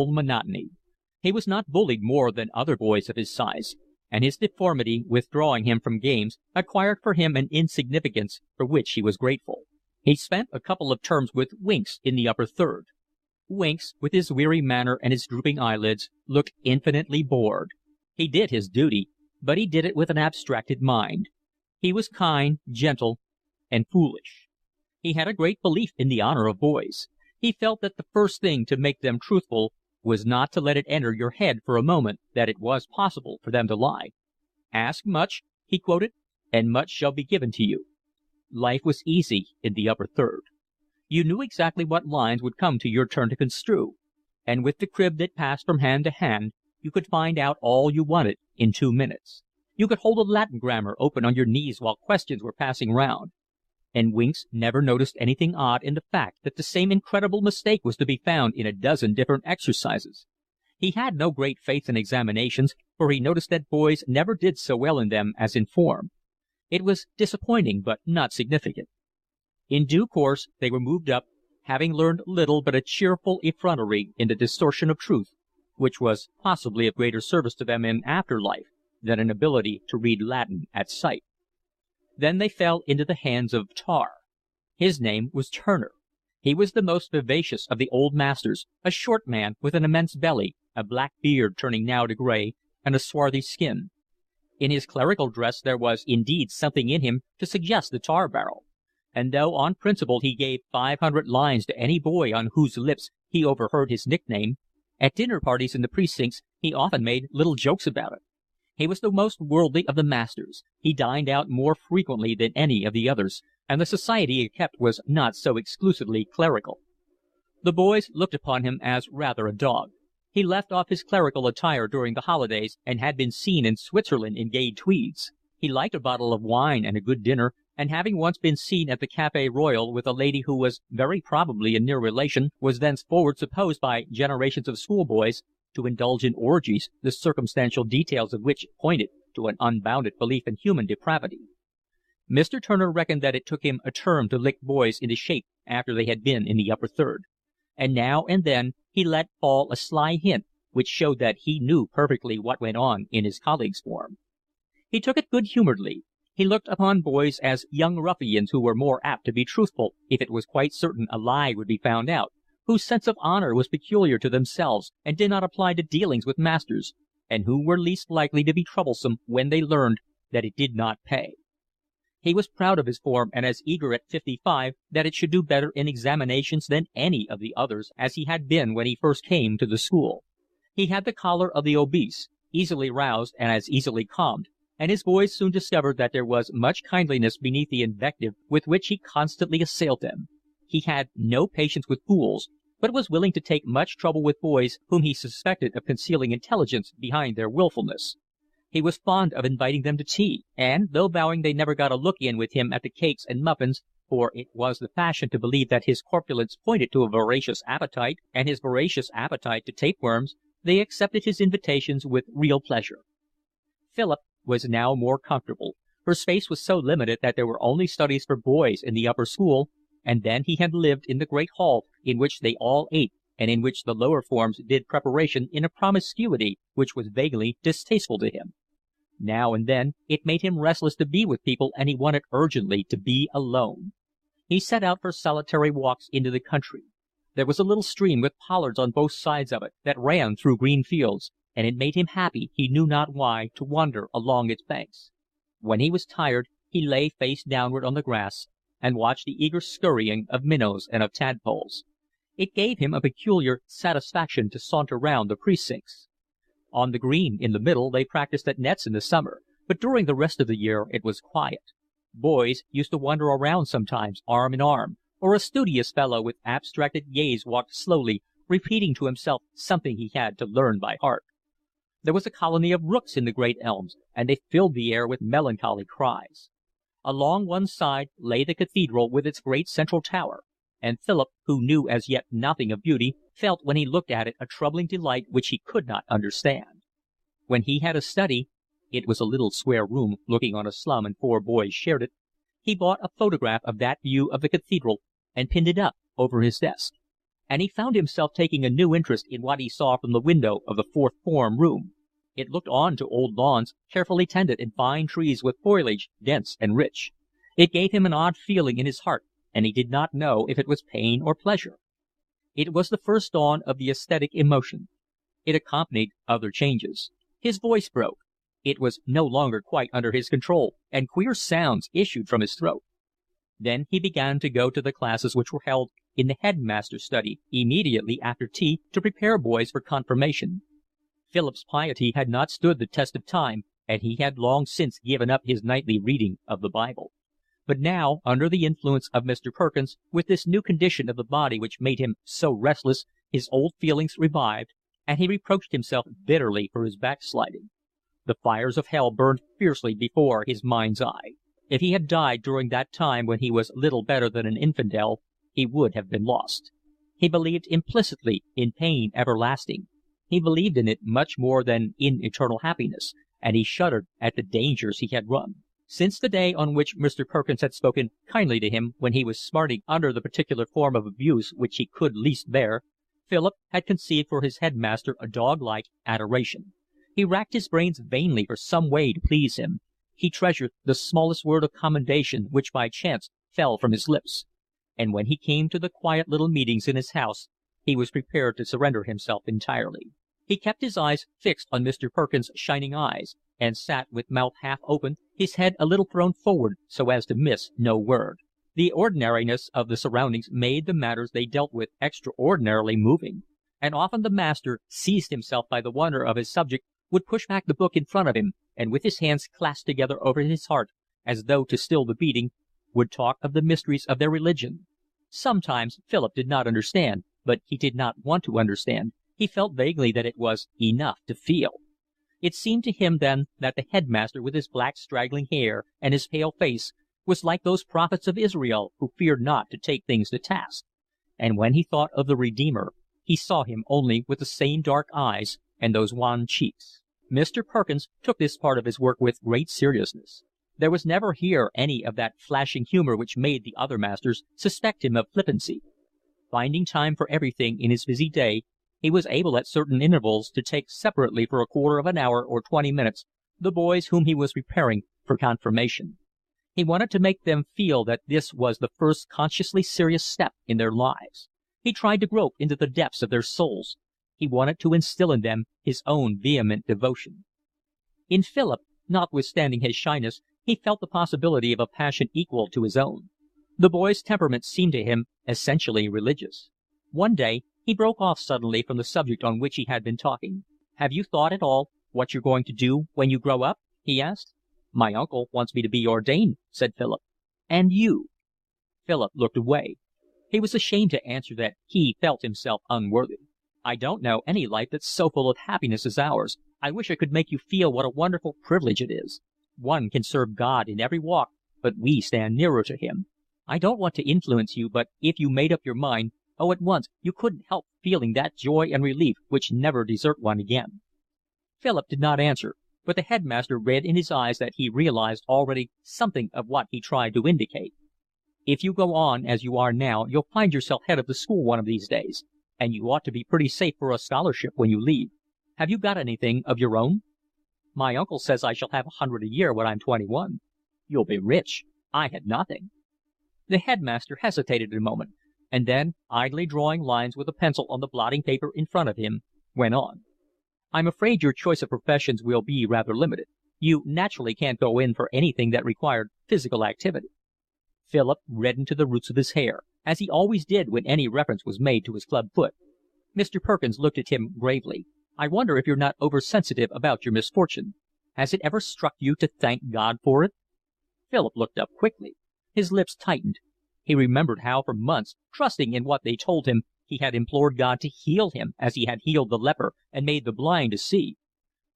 monotony. He was not bullied more than other boys of his size, and his deformity, withdrawing him from games, acquired for him an insignificance for which he was grateful. He spent a couple of terms with Winks in the upper third. Winks, with his weary manner and his drooping eyelids, looked infinitely bored. He did his duty, but he did it with an abstracted mind. He was kind, gentle, and foolish. He had a great belief in the honor of boys. He felt that the first thing to make them truthful was not to let it enter your head for a moment that it was possible for them to lie. "Ask much," he quoted, "and much shall be given to you." Life was easy in the upper third. You knew exactly what lines would come to your turn to construe, and with the crib that passed from hand to hand you could find out all you wanted in 2 minutes. You could hold a Latin grammar open on your knees while questions were passing round. And Winks never noticed anything odd in the fact that the same incredible mistake was to be found in a dozen different exercises. He had no great faith in examinations, for he noticed that boys never did so well in them as in form. It was disappointing, but not significant. In due course they were moved up, having learned little but a cheerful effrontery in the distortion of truth, which was possibly of greater service to them in after life than an ability to read Latin at sight. Then they fell into the hands of Tar. His name was Turner. He was the most vivacious of the old masters, a short man with an immense belly, a black beard turning now to gray, and a swarthy skin. In his clerical dress there was indeed something in him to suggest the tar barrel, and though on principle he gave 500 lines to any boy on whose lips he overheard his nickname, at dinner parties in the precincts he often made little jokes about it. He was the most worldly of the masters. He dined out more frequently than any of the others, and the society he kept was not so exclusively clerical. The boys looked upon him as rather a dog. He left off his clerical attire during the holidays, and had been seen in Switzerland in gay tweeds. He liked a bottle of wine and a good dinner, and having once been seen at the Café Royal with a lady who was very probably a near relation, was thenceforward supposed by generations of schoolboys to indulge in orgies, the circumstantial details of which pointed to an unbounded belief in human depravity. Mr. Turner reckoned that it took him a term to lick boys into shape after they had been in the upper third, and now and then he let fall a sly hint which showed that he knew perfectly what went on in his colleagues' form. He took it good-humoredly. He looked upon boys as young ruffians who were more apt to be truthful if it was quite certain a lie would be found out, whose sense of honor was peculiar to themselves and did not apply to dealings with masters, and who were least likely to be troublesome when they learned that it did not pay. He was proud of his form, and as eager at 55 that it should do better in examinations than any of the others as he had been when he first came to the school. He had the choler of the obese, easily roused and as easily calmed, and his boys soon discovered that there was much kindliness beneath the invective with which he constantly assailed them. He had no patience with fools, but was willing to take much trouble with boys whom he suspected of concealing intelligence behind their willfulness. He was fond of inviting them to tea, and, though vowing they never got a look in with him at the cakes and muffins, for it was the fashion to believe that his corpulence pointed to a voracious appetite, and his voracious appetite to tapeworms, they accepted his invitations with real pleasure. Philip was now more comfortable, for space was so limited that there were only studies for boys in the upper school, and then he had lived in the great hall in which they all ate and in which the lower forms did preparation in a promiscuity which was vaguely distasteful to him. Now and then it made him restless to be with people, and he wanted urgently to be alone. He set out for solitary walks into the country. There was a little stream with pollards on both sides of it that ran through green fields, and it made him happy, he knew not why, to wander along its banks. When he was tired, he lay face downward on the grass and watched the eager scurrying of minnows and of tadpoles. It gave him a peculiar satisfaction to saunter round the precincts. On the green in the middle they practiced at nets in the summer, but during the rest of the year it was quiet. Boys used to wander around sometimes, arm in arm, or a studious fellow with abstracted gaze walked slowly, repeating to himself something he had to learn by heart. There was a colony of rooks in the great elms, and they filled the air with melancholy cries. Along one side lay the cathedral with its great central tower, and Philip, who knew as yet nothing of beauty, felt when he looked at it a troubling delight which he could not understand. When he had a study, it was a little square room looking on a slum and 4 boys shared it, he bought a photograph of that view of the cathedral and pinned it up over his desk. and he found himself taking a new interest in what he saw from the window of the fourth form room. It looked on to old lawns, carefully tended, and fine trees with foliage dense and rich. It gave him an odd feeling in his heart, and he did not know if it was pain or pleasure. It was the first dawn of the aesthetic emotion. It accompanied other changes. His voice broke. It was no longer quite under his control, and queer sounds issued from his throat. Then he began to go to the classes which were held in the headmaster's study immediately after tea to prepare boys for confirmation. Philip's piety had not stood the test of time, and he had long since given up his nightly reading of the Bible. But now, under the influence of Mr. Perkins, with this new condition of the body which made him so restless, his old feelings revived, and he reproached himself bitterly for his backsliding. The fires of hell burned fiercely before his mind's eye. If he had died during that time when he was little better than an infidel, he would have been lost. He believed implicitly in pain everlasting. He believed in it much more than in eternal happiness, and he shuddered at the dangers he had run. Since the day on which Mr. Perkins had spoken kindly to him when he was smarting under the particular form of abuse which he could least bear, Philip had conceived for his headmaster a dog-like adoration. He racked his brains vainly for some way to please him. He treasured the smallest word of commendation which by chance fell from his lips. And when he came to the quiet little meetings in his house, he was prepared to surrender himself entirely. He kept his eyes fixed on Mr. Perkins' shining eyes, and sat with mouth half open, his head a little thrown forward so as to miss no word. The ordinariness of the surroundings made the matters they dealt with extraordinarily moving, and often the master, seized himself by the wonder of his subject, would push back the book in front of him, and with his hands clasped together over his heart, as though to still the beating, would talk of the mysteries of their religion. Sometimes Philip did not understand, but he did not want to understand. He felt vaguely that it was enough to feel. It seemed to him then that the headmaster with his black straggling hair and his pale face was like those prophets of Israel who feared not to take things to task. And when he thought of the Redeemer, he saw him only with the same dark eyes and those wan cheeks. Mr. Perkins took this part of his work with great seriousness. There was never here any of that flashing humor which made the other masters suspect him of flippancy. Finding time for everything in his busy day, he was able at certain intervals to take separately for a quarter of an hour or 20 minutes the boys whom he was preparing for confirmation. He wanted to make them feel that this was the first consciously serious step in their lives. He tried to grope into the depths of their souls. He wanted to instill in them his own vehement devotion. In Philip, notwithstanding his shyness, he felt the possibility of a passion equal to his own. The boy's temperament seemed to him essentially religious. One day he broke off suddenly from the subject on which he had been talking. "Have you thought at all what you're going to do when you grow up?" he asked. "My uncle wants me to be ordained," said Philip. "And you?" Philip looked away. He was ashamed to answer that he felt himself unworthy. "I don't know any life that's so full of happiness as ours. I wish I could make you feel what a wonderful privilege it is. One can serve God in every walk, but we stand nearer to him. I don't want to influence you, but if you made up your mind, at once, you couldn't help feeling that joy and relief which never desert one again." Philip did not answer, but the headmaster read in his eyes that he realized already something of what he tried to indicate. "If you go on as you are now, you'll find yourself head of the school one of these days, and you ought to be pretty safe for a scholarship when you leave. Have you got anything of your own?" "My uncle says I shall have 100 a year when I'm 21. "You'll be rich. I had nothing." The headmaster hesitated a moment, and then, idly drawing lines with a pencil on the blotting paper in front of him, went on. "I'm afraid your choice of professions will be rather limited. You naturally can't go in for anything that required physical activity." Philip reddened to the roots of his hair, as he always did when any reference was made to his club foot. Mr. Perkins looked at him gravely. "I wonder if you're not oversensitive about your misfortune. Has it ever struck you to thank God for it?" Philip looked up quickly. His lips tightened. He remembered how for months, trusting in what they told him, he had implored God to heal him as he had healed the leper and made the blind to see.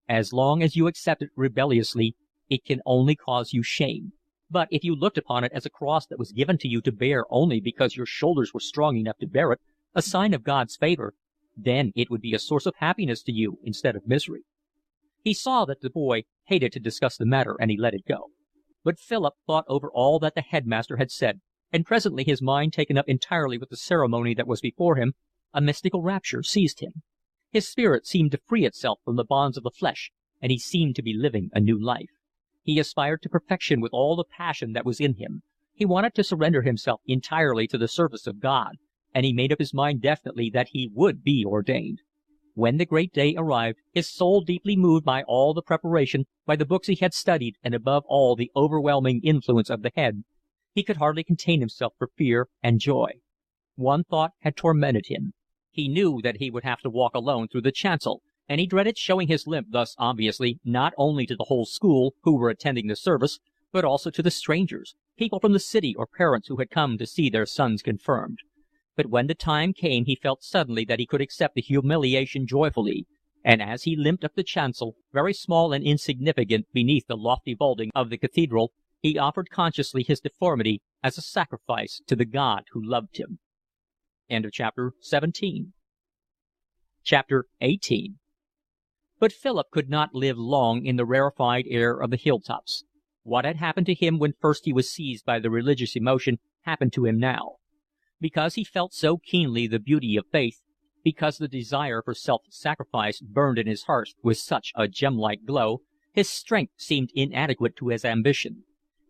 "As long as you accept it rebelliously, it can only cause you shame. But if you looked upon it as a cross that was given to you to bear only because your shoulders were strong enough to bear it, a sign of God's favor, then it would be a source of happiness to you instead of misery." He saw that the boy hated to discuss the matter, and he let it go. But Philip thought over all that the headmaster had said, and presently, his mind taken up entirely with the ceremony that was before him, A mystical rapture seized him. His spirit seemed to free itself from the bonds of the flesh, and he seemed to be living a new life. He aspired to perfection with all the passion that was in him. He wanted to surrender himself entirely to the service of God, and he made up his mind definitely that he would be ordained. When the great day arrived, his soul deeply moved by all the preparation, by the books he had studied, and above all the overwhelming influence of the Head, he could hardly contain himself for fear and joy. One thought had tormented him. He knew that he would have to walk alone through the chancel, and he dreaded showing his limp thus obviously not only to the whole school who were attending the service, but also to the strangers, people from the city or parents who had come to see their sons confirmed. But when the time came he felt suddenly that he could accept the humiliation joyfully, and as he limped up the chancel, very small and insignificant beneath the lofty vaulting of the cathedral, he offered consciously his deformity as a sacrifice to the God who loved him. End of chapter 17. Chapter 18. But Philip could not live long in the rarefied air of the hilltops. What had happened to him when first he was seized by the religious emotion happened to him now. Because he felt so keenly the beauty of faith, because the desire for self-sacrifice burned in his heart with such a gem-like glow, his strength seemed inadequate to his ambition.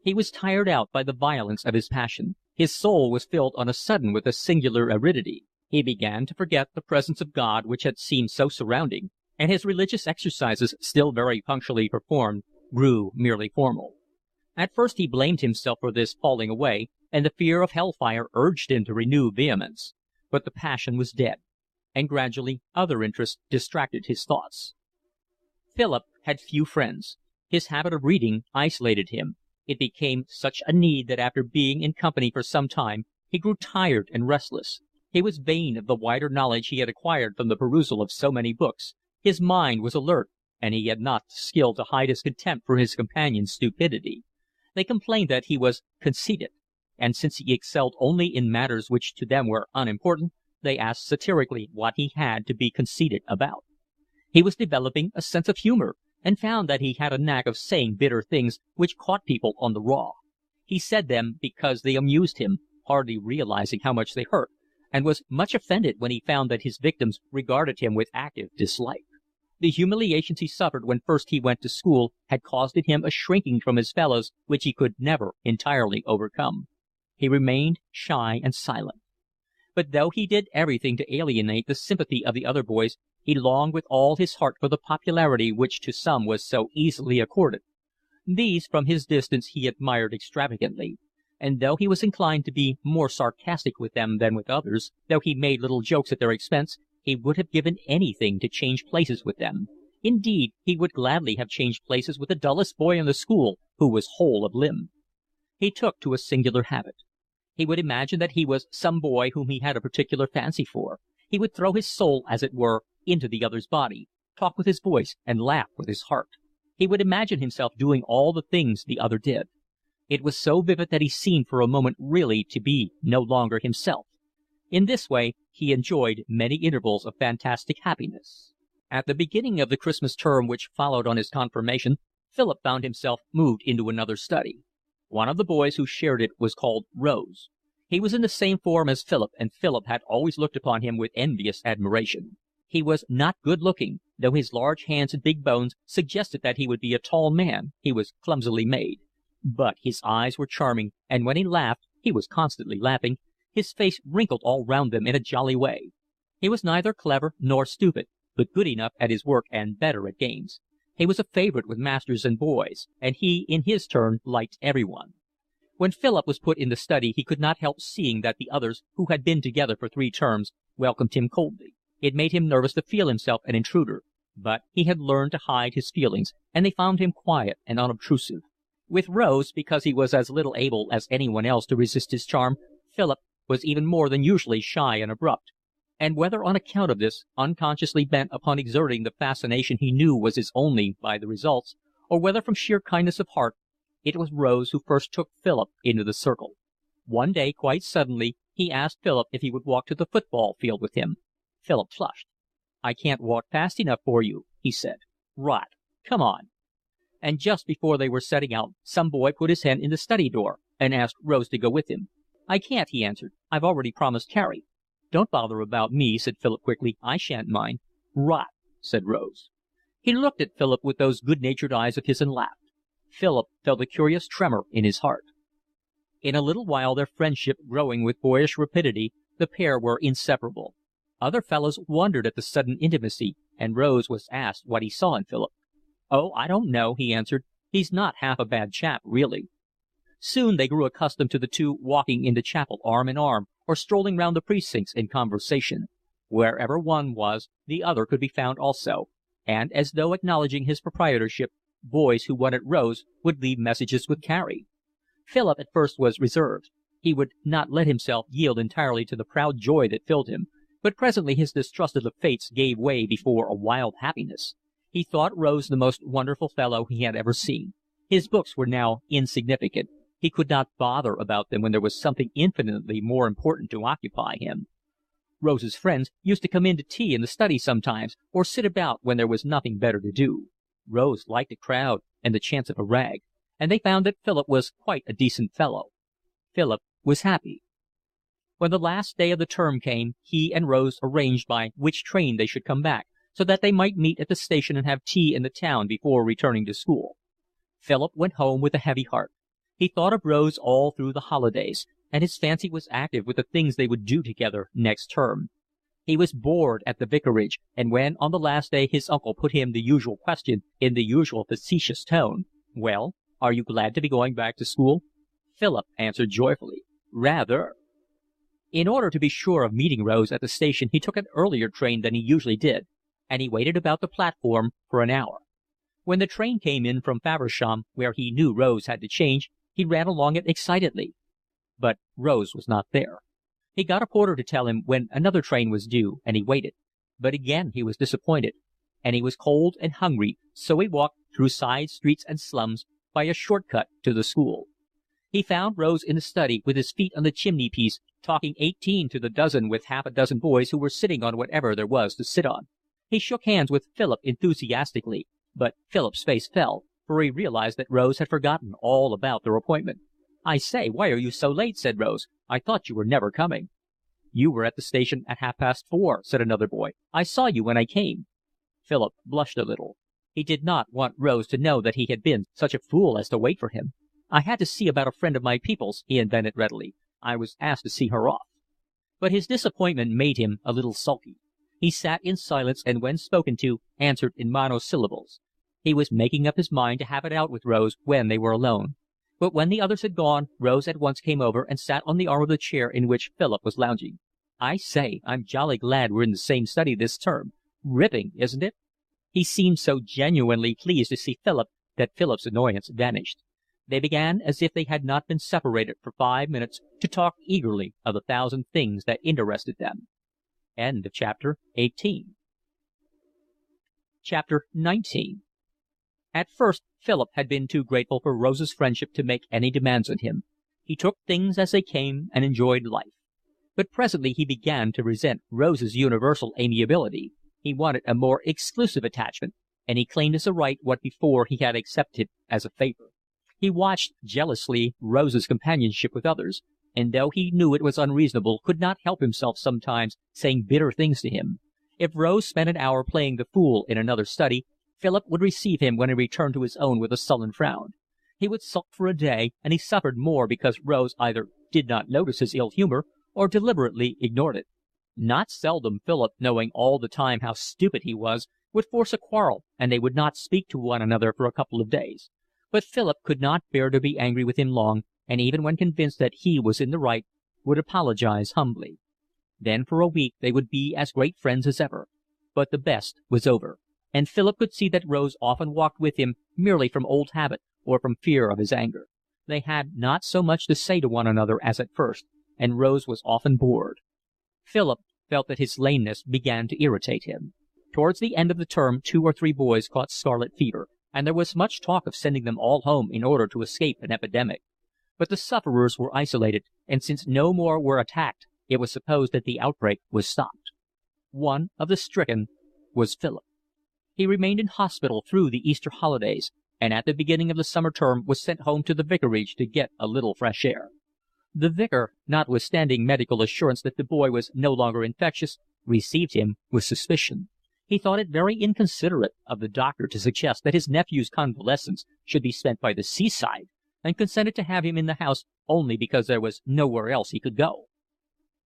He was tired out by the violence of his passion. His soul was filled on a sudden with a singular aridity. He began to forget the presence of God which had seemed so surrounding, and his religious exercises, still very punctually performed, grew merely formal. At first he blamed himself for this falling away, and the fear of hellfire urged him to renewed vehemence. But the passion was dead, and gradually other interests distracted his thoughts. Philip had few friends. His habit of reading isolated him. It became such a need that after being in company for some time, he grew tired and restless. He was vain of the wider knowledge he had acquired from the perusal of so many books. His mind was alert, and he had not the skill to hide his contempt for his companions' stupidity. They complained that he was conceited, and since he excelled only in matters which to them were unimportant, they asked satirically what he had to be conceited about. He was developing a sense of humor, and found that he had a knack of saying bitter things which caught people on the raw. He said them because they amused him, hardly realizing how much they hurt, and was much offended when he found that his victims regarded him with active dislike. The humiliations he suffered when first he went to school had caused in him a shrinking from his fellows which he could never entirely overcome. He remained shy and silent. But though he did everything to alienate the sympathy of the other boys, he longed with all his heart for the popularity which to some was so easily accorded. These, from his distance, he admired extravagantly, and though he was inclined to be more sarcastic with them than with others, though he made little jokes at their expense, he would have given anything to change places with them. Indeed, he would gladly have changed places with the dullest boy in the school who was whole of limb. He took to a singular habit. He would imagine that he was some boy whom he had a particular fancy for. He would throw his soul, as it were, into the other's body, talk with his voice, and laugh with his heart. He would imagine himself doing all the things the other did. It was so vivid that he seemed for a moment really to be no longer himself. In this way he enjoyed many intervals of fantastic happiness. At the beginning of the Christmas term which followed on his confirmation, Philip found himself moved into another study. One of the boys who shared it was called Rose. He was in the same form as Philip, and Philip had always looked upon him with envious admiration. He was not good-looking, though his large hands and big bones suggested that he would be a tall man. He was clumsily made. But his eyes were charming, and when he laughed, he was constantly laughing, his face wrinkled all round them in a jolly way. He was neither clever nor stupid, but good enough at his work and better at games. He was a favorite with masters and boys, and he, in his turn, liked everyone. When Philip was put in the study, he could not help seeing that the others, who had been together for 3 terms, welcomed him coldly. It made him nervous to feel himself an intruder, but he had learned to hide his feelings, and they found him quiet and unobtrusive. With Rose, because he was as little able as anyone else to resist his charm, Philip was even more than usually shy and abrupt, and whether on account of this, unconsciously bent upon exerting the fascination he knew was his only by the results, or whether from sheer kindness of heart, it was Rose who first took Philip into the circle. One day, quite suddenly, he asked Philip if he would walk to the football field with him. Philip flushed. "I can't walk fast enough for you," he said. "Rot. Come on." And just before they were setting out, some boy put his head in the study door and asked Rose to go with him. "I can't," he answered. "I've already promised Carrie." "Don't bother about me," said Philip quickly. "I shan't mind." "Rot," said Rose. He looked at Philip with those good-natured eyes of his and laughed. Philip felt a curious tremor in his heart. In a little while, their friendship growing with boyish rapidity, the pair were inseparable. Other fellows wondered at the sudden intimacy, and Rose was asked what he saw in Philip. "Oh, I don't know," he answered. "He's not half a bad chap, really." Soon they grew accustomed to the two walking into chapel arm in arm, or strolling round the precincts in conversation. Wherever one was, the other could be found also, and, as though acknowledging his proprietorship, boys who wanted Rose would leave messages with Carrie. Philip at first was reserved. He would not let himself yield entirely to the proud joy that filled him, but presently his distrust of the fates gave way before a wild happiness. He thought Rose the most wonderful fellow he had ever seen. His books were now insignificant. He could not bother about them when there was something infinitely more important to occupy him. Rose's friends used to come in to tea in the study sometimes, or sit about when there was nothing better to do. Rose liked a crowd and the chance of a rag, and they found that Philip was quite a decent fellow. Philip was happy. When the last day of the term came, he and Rose arranged by which train they should come back, so that they might meet at the station and have tea in the town before returning to school. Philip went home with a heavy heart. He thought of Rose all through the holidays, and his fancy was active with the things they would do together next term. He was bored at the vicarage, and when on the last day his uncle put him the usual question in the usual facetious tone, "Well, are you glad to be going back to school?" Philip answered joyfully, "Rather." In order to be sure of meeting Rose at the station, he took an earlier train than he usually did, and he waited about the platform for an hour. When the train came in from Faversham, where he knew Rose had to change, he ran along it excitedly. But Rose was not there. He got a porter to tell him when another train was due, and he waited. But again he was disappointed, and he was cold and hungry, so he walked through side streets and slums by a short cut to the school. He found Rose in the study with his feet on the chimney-piece, talking 18 to the dozen with half a dozen boys who were sitting on whatever there was to sit on. He shook hands with Philip enthusiastically, but Philip's face fell, for he realized that Rose had forgotten all about their appointment. "I say, why are you so late?" said Rose. "I thought you were never coming." "You were at the station at 4:30, said another boy. "I saw you when I came." Philip blushed a little. He did not want Rose to know that he had been such a fool as to wait for him. "I had to see about a friend of my people's," he invented readily. "I was asked to see her off." But his disappointment made him a little sulky. He sat in silence, and when spoken to, answered in monosyllables. He was making up his mind to have it out with Rose when they were alone. But when the others had gone, Rose at once came over and sat on the arm of the chair in which Philip was lounging. "I say, I'm jolly glad we're in the same study this term. Ripping, isn't it?" He seemed so genuinely pleased to see Philip that Philip's annoyance vanished. They began as if they had not been separated for 5 minutes to talk eagerly of the thousand things that interested them. End of chapter 18. Chapter 19. At first Philip had been too grateful for Rose's friendship to make any demands on him. He took things as they came and enjoyed life. But presently he began to resent Rose's universal amiability. He wanted a more exclusive attachment, and he claimed as a right what before he had accepted as a favor. He watched jealously Rose's companionship with others, and though he knew it was unreasonable, could not help himself sometimes saying bitter things to him. If Rose spent an hour playing the fool in another study, Philip would receive him when he returned to his own with a sullen frown. He would sulk for a day, and he suffered more because Rose either did not notice his ill humor or deliberately ignored it. Not seldom Philip, knowing all the time how stupid he was, would force a quarrel, and they would not speak to one another for a couple of days. But Philip could not bear to be angry with him long, and even when convinced that he was in the right, would apologize humbly. Then for a week they would be as great friends as ever. But the best was over, and Philip could see that Rose often walked with him merely from old habit or from fear of his anger. They had not so much to say to one another as at first, and Rose was often bored. Philip felt that his lameness began to irritate him. Towards the end of the term 2 or 3 boys caught scarlet fever, and there was much talk of sending them all home in order to escape an epidemic. But the sufferers were isolated, and since no more were attacked, it was supposed that the outbreak was stopped. One of the stricken was Philip. He remained in hospital through the Easter holidays, and at the beginning of the summer term was sent home to the vicarage to get a little fresh air. The vicar, notwithstanding medical assurance that the boy was no longer infectious, received him with suspicion. He thought it very inconsiderate of the doctor to suggest that his nephew's convalescence should be spent by the seaside, and consented to have him in the house only because there was nowhere else he could go.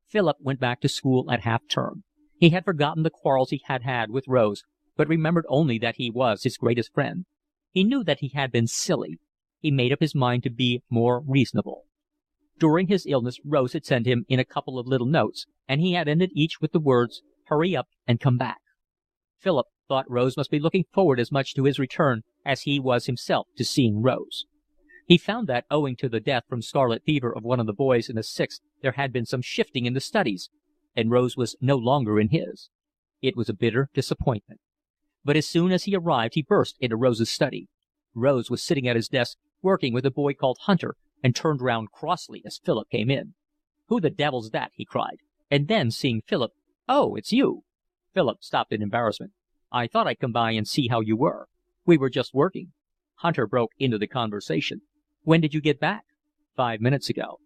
Philip went back to school at half-term. He had forgotten the quarrels he had had with Rose, but remembered only that he was his greatest friend. He knew that he had been silly. He made up his mind to be more reasonable. During his illness Rose had sent him in a couple of little notes, and he had ended each with the words, "Hurry up and come back." Philip thought Rose must be looking forward as much to his return as he was himself to seeing Rose. He found that, owing to the death from scarlet fever of one of the boys in the sixth, there had been some shifting in the studies, and Rose was no longer in his. It was a bitter disappointment. But as soon as he arrived he burst into Rose's study. Rose was sitting at his desk, working with a boy called Hunter, and turned round crossly as Philip came in. "Who the devil's that?" he cried. And then, seeing Philip, "Oh, it's you." Philip stopped in embarrassment. "I thought I'd come by and see how you were. We were just working." Hunter broke into the conversation. "When did you get back?" "5 minutes ago."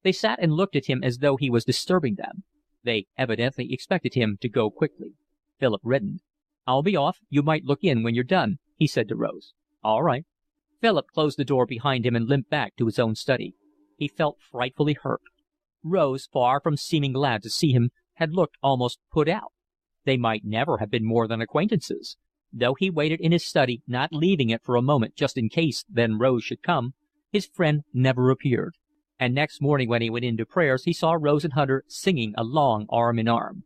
They sat and looked at him as though he was disturbing them. They evidently expected him to go quickly. Philip reddened. "I'll be off. You might look in when you're done," he said to Rose. "All right." Philip closed the door behind him and limped back to his own study. He felt frightfully hurt. Rose, far from seeming glad to see him, had looked almost put out. They might never have been more than acquaintances. Though he waited in his study, not leaving it for a moment just in case then Rose should come, his friend never appeared. And next morning when he went in to prayers he saw Rose and Hunter singing along arm in arm.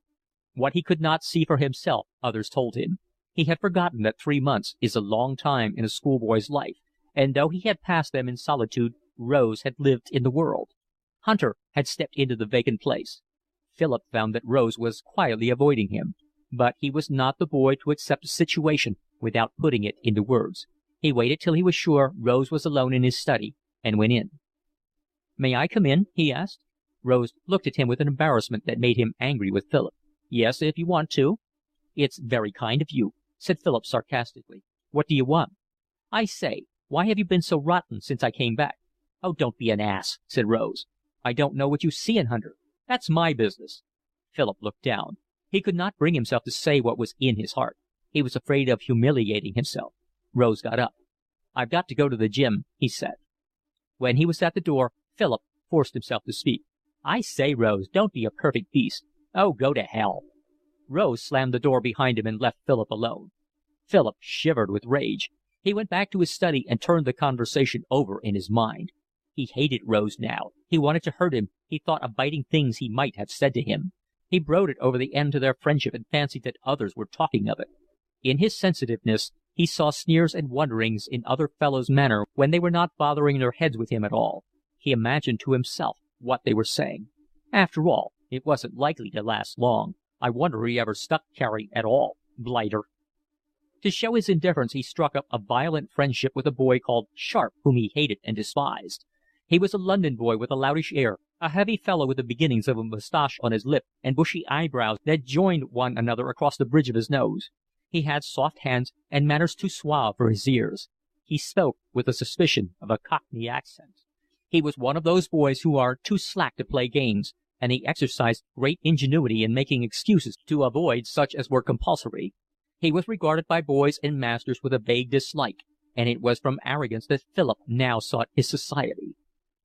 What he could not see for himself, others told him. He had forgotten that 3 months is a long time in a schoolboy's life, and though he had passed them in solitude, Rose had lived in the world. Hunter had stepped into the vacant place. Philip found that Rose was quietly avoiding him, but he was not the boy to accept a situation without putting it into words. He waited till he was sure Rose was alone in his study, and went in. "May I come in?" he asked. Rose looked at him with an embarrassment that made him angry with Philip. "Yes, if you want to." "It's very kind of you," said Philip sarcastically. "What do you want?" "I say, why have you been so rotten since I came back?" "Oh, don't be an ass," said Rose. "I don't know what you see in Hunter." "That's my business." Philip looked down. He could not bring himself to say what was in his heart. He was afraid of humiliating himself. Rose got up. "I've got to go to the gym," he said. When he was at the door, Philip forced himself to speak. "I say, Rose, don't be a perfect beast." "Oh, go to hell." Rose slammed the door behind him and left Philip alone. Philip shivered with rage. He went back to his study and turned the conversation over in his mind. He hated Rose now. He wanted to hurt him. He thought of biting things he might have said to him. He brooded over the end to their friendship and fancied that others were talking of it. In his sensitiveness he saw sneers and wonderings in other fellows' manner when they were not bothering their heads with him at all. He imagined to himself what they were saying. After all, it wasn't likely to last long. I wonder he ever stuck Carrie at all. Blighter. To show his indifference he struck up a violent friendship with a boy called Sharp, whom he hated and despised. He was a London boy with a loutish air, a heavy fellow with the beginnings of a moustache on his lip and bushy eyebrows that joined one another across the bridge of his nose. He had soft hands and manners too suave for his ears. He spoke with a suspicion of a Cockney accent. He was one of those boys who are too slack to play games, and he exercised great ingenuity in making excuses to avoid such as were compulsory. He was regarded by boys and masters with a vague dislike, and it was from arrogance that Philip now sought his society.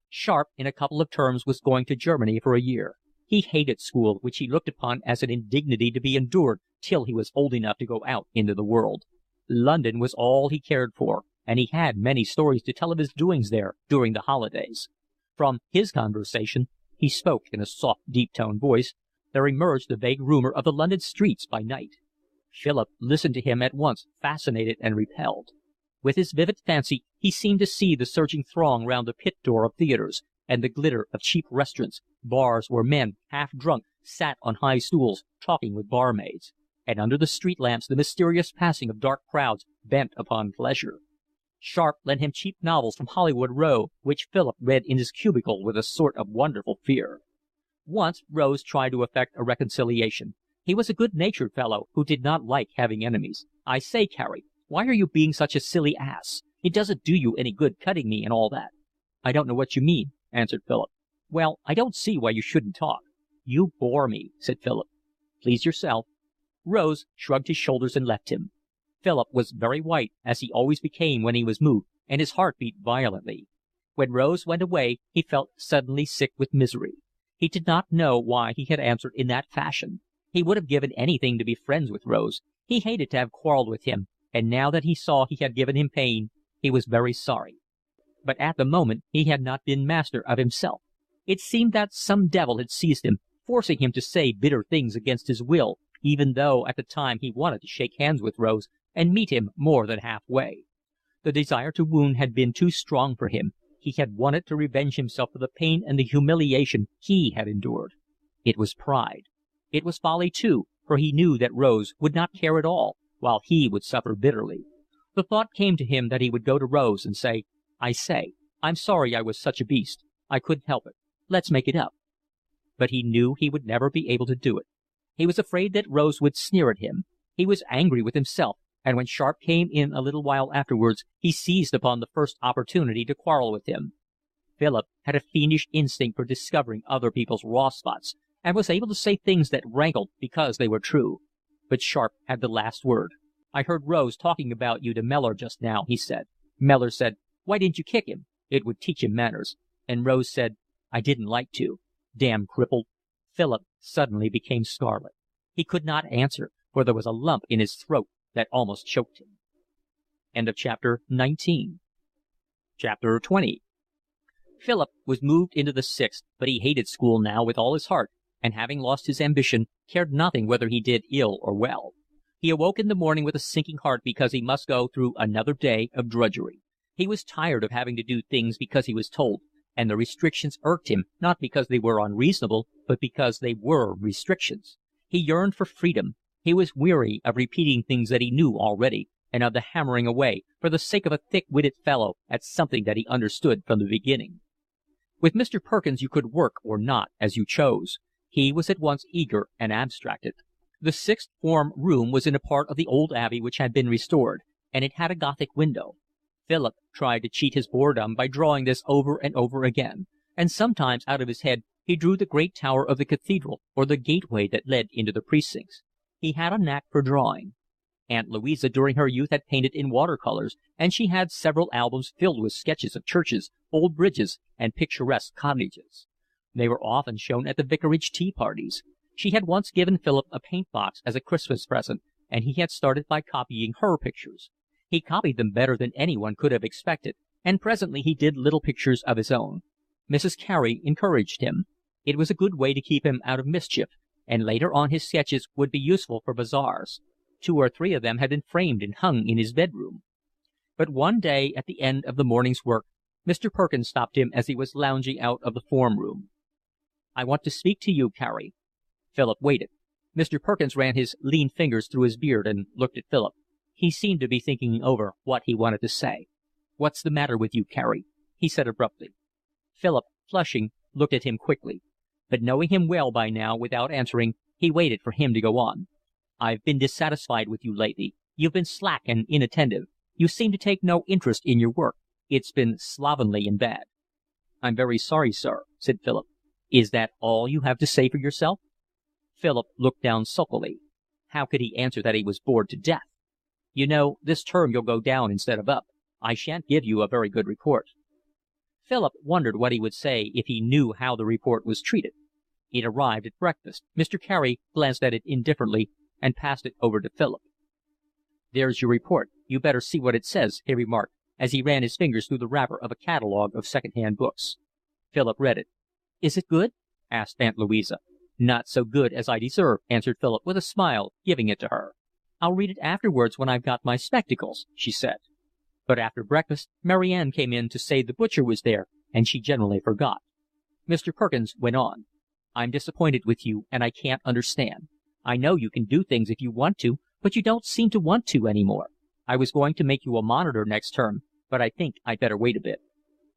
Sharp, in a couple of terms, was going to Germany for a year. He hated school, which he looked upon as an indignity to be endured till he was old enough to go out into the world. London was all he cared for, and he had many stories to tell of his doings there during the holidays. From his conversation, he spoke in a soft, deep-toned voice, there emerged a vague rumor of the London streets by night. Philip listened to him at once, fascinated and repelled. With his vivid fancy he seemed to see the surging throng round the pit door of theatres, and the glitter of cheap restaurants, bars where men, half drunk, sat on high stools, talking with barmaids, and under the street lamps the mysterious passing of dark crowds bent upon pleasure. Sharp lent him cheap novels from Hollywood Row, which Philip read in his cubicle with a sort of wonderful fear. Once Rose tried to effect a reconciliation. He was a good-natured fellow who did not like having enemies. "I say, Carrie, why are you being such a silly ass? It doesn't do you any good cutting me and all that." "I don't know what you mean," answered Philip. "Well, I don't see why you shouldn't talk." "You bore me," said Philip. "Please yourself." Rose shrugged his shoulders and left him. Philip was very white, as he always became when he was moved, and his heart beat violently. When Rose went away he felt suddenly sick with misery. He did not know why he had answered in that fashion. He would have given anything to be friends with Rose. He hated to have quarrelled with him, and now that he saw he had given him pain, he was very sorry. But at the moment he had not been master of himself. It seemed that some devil had seized him, forcing him to say bitter things against his will, even though at the time he wanted to shake hands with Rose and meet him more than half-way. The desire to wound had been too strong for him. He had wanted to revenge himself for the pain and the humiliation he had endured. It was pride. It was folly, too, for he knew that Rose would not care at all, while he would suffer bitterly. The thought came to him that he would go to Rose and say, "I say, I'm sorry I was such a beast. I couldn't help it. Let's make it up." But he knew he would never be able to do it. He was afraid that Rose would sneer at him. He was angry with himself, and when Sharp came in a little while afterwards, he seized upon the first opportunity to quarrel with him. Philip had a fiendish instinct for discovering other people's raw spots, and was able to say things that rankled because they were true. But Sharp had the last word. "I heard Rose talking about you to Mellor just now," he said. "Mellor said, 'Why didn't you kick him? It would teach him manners.' And Rose said, 'I didn't like to.' Damn cripple." Philip suddenly became scarlet. He could not answer, for there was a lump in his throat that almost choked him. End of chapter 19. Chapter 20. Philip was moved into the sixth, but he hated school now with all his heart, and having lost his ambition, cared nothing whether he did ill or well. He awoke in the morning with a sinking heart because he must go through another day of drudgery. He was tired of having to do things because he was told, and the restrictions irked him, not because they were unreasonable, but because they were restrictions. He yearned for freedom. He was weary of repeating things that he knew already, and of the hammering away, for the sake of a thick-witted fellow, at something that he understood from the beginning. With Mr. Perkins you could work or not as you chose. He was at once eager and abstracted. The sixth form room was in a part of the old abbey which had been restored, and it had a Gothic window. Philip tried to cheat his boredom by drawing this over and over again, and sometimes out of his head he drew the great tower of the cathedral or the gateway that led into the precincts. He had a knack for drawing. Aunt Louisa during her youth had painted in water-colors, and she had several albums filled with sketches of churches, old bridges, and picturesque cottages. They were often shown at the vicarage tea-parties. She had once given Philip a paint-box as a Christmas present, and he had started by copying her pictures. He copied them better than anyone could have expected, and presently he did little pictures of his own. Mrs. Carey encouraged him. It was a good way to keep him out of mischief, and later on his sketches would be useful for bazaars. 2 or 3 of them had been framed and hung in his bedroom. But one day, at the end of the morning's work, Mr. Perkins stopped him as he was lounging out of the form-room. "I want to speak to you, Carey." Philip waited. Mr. Perkins ran his lean fingers through his beard and looked at Philip. He seemed to be thinking over what he wanted to say. "What's the matter with you, Carey?" he said abruptly. Philip, flushing, looked at him quickly. But knowing him well by now, without answering, he waited for him to go on. "I've been dissatisfied with you lately. You've been slack and inattentive. You seem to take no interest in your work. It's been slovenly and bad." "I'm very sorry, sir," said Philip. "Is that all you have to say for yourself?" Philip looked down sulkily. How could he answer that he was bored to death? "You know, this term you'll go down instead of up. I shan't give you a very good report." Philip wondered what he would say if he knew how the report was treated. It arrived at breakfast. Mr. Carey glanced at it indifferently and passed it over to Philip. "There's your report. You better see what it says," he remarked, as he ran his fingers through the wrapper of a catalogue of second-hand books. Philip read it. "Is it good?" asked Aunt Louisa. "Not so good as I deserve," answered Philip with a smile, giving it to her. "I'll read it afterwards when I've got my spectacles," she said. But after breakfast Mary Ann came in to say the butcher was there, and she generally forgot. Mr. Perkins went on. "I'm disappointed with you, and I can't understand. I know you can do things if you want to, but you don't seem to want to any more. I was going to make you a monitor next term, but I think I'd better wait a bit."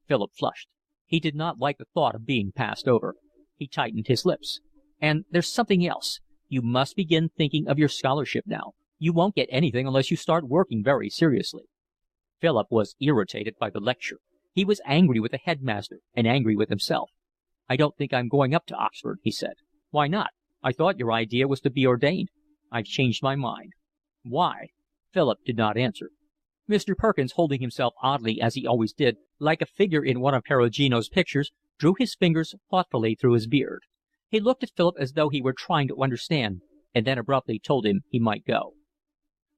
Philip flushed. He did not like the thought of being passed over. He tightened his lips. "And there's something else. You must begin thinking of your scholarship now. You won't get anything unless you start working very seriously." Philip was irritated by the lecture. He was angry with the headmaster and angry with himself. "I don't think I'm going up to Oxford," he said. "Why not? I thought your idea was to be ordained." "I've changed my mind." "Why?" Philip did not answer. Mr. Perkins, holding himself oddly as he always did, like a figure in one of Perugino's pictures, drew his fingers thoughtfully through his beard. He looked at Philip as though he were trying to understand, and then abruptly told him he might go.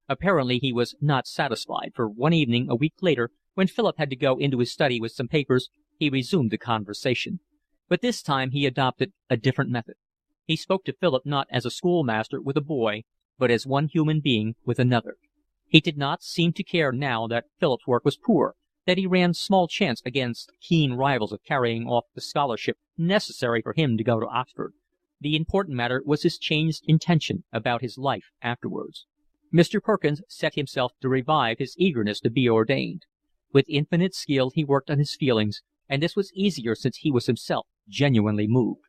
Apparently he was not satisfied, for one evening, a week later, when Philip had to go into his study with some papers, he resumed the conversation. But this time he adopted a different method. He spoke to Philip not as a schoolmaster with a boy, but as one human being with another. He did not seem to care now that Philip's work was poor, that he ran small chance against keen rivals of carrying off the scholarship necessary for him to go to Oxford. The important matter was his changed intention about his life afterwards. Mr. Perkins set himself to revive his eagerness to be ordained. With infinite skill he worked on his feelings, and this was easier since he was himself genuinely moved.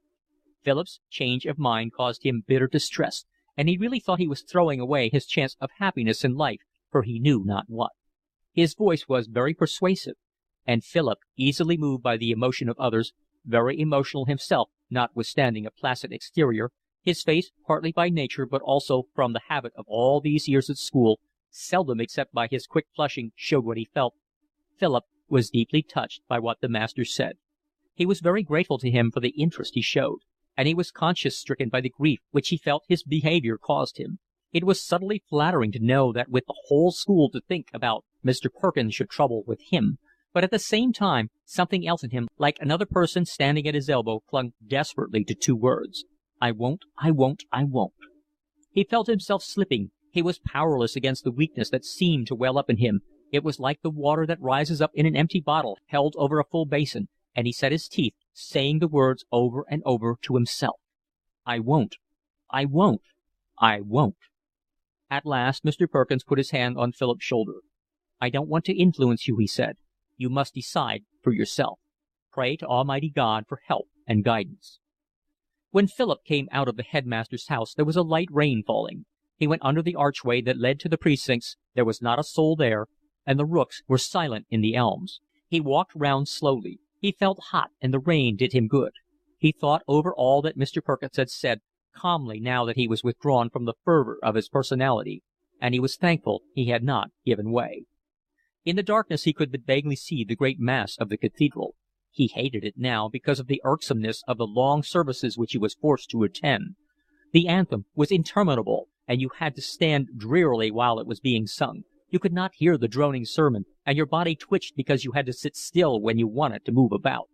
Philip's change of mind caused him bitter distress, and he really thought he was throwing away his chance of happiness in life, for he knew not what. His voice was very persuasive, and Philip, easily moved by the emotion of others, very emotional himself, notwithstanding a placid exterior, his face, partly by nature but also from the habit of all these years at school, seldom except by his quick flushing showed what he felt. Philip was deeply touched by what the master said. He was very grateful to him for the interest he showed, and he was conscience-stricken by the grief which he felt his behaviour caused him. It was subtly flattering to know that with the whole school to think about, Mr. Perkins should trouble with him, but at the same time something else in him, like another person standing at his elbow, clung desperately to two words: "I won't, I won't, I won't." He felt himself slipping. He was powerless against the weakness that seemed to well up in him. It was like the water that rises up in an empty bottle held over a full basin, and he set his teeth, saying the words over and over to himself: "I won't, I won't, I won't." At last Mr. Perkins put his hand on Philip's shoulder. "I don't want to influence you," he said. "You must decide for yourself. Pray to Almighty God for help and guidance." When Philip came out of the headmaster's house there was a light rain falling. He went under the archway that led to the precincts. There was not a soul there, and the rooks were silent in the elms. He walked round slowly. He felt hot, and the rain did him good. He thought over all that Mr. Perkins had said, calmly now that he was withdrawn from the fervour of his personality, and he was thankful he had not given way. In the darkness he could but vaguely see the great mass of the cathedral. He hated it now because of the irksomeness of the long services which he was forced to attend. The anthem was interminable, and you had to stand drearily while it was being sung. You could not hear the droning sermon, and your body twitched because you had to sit still when you wanted to move about.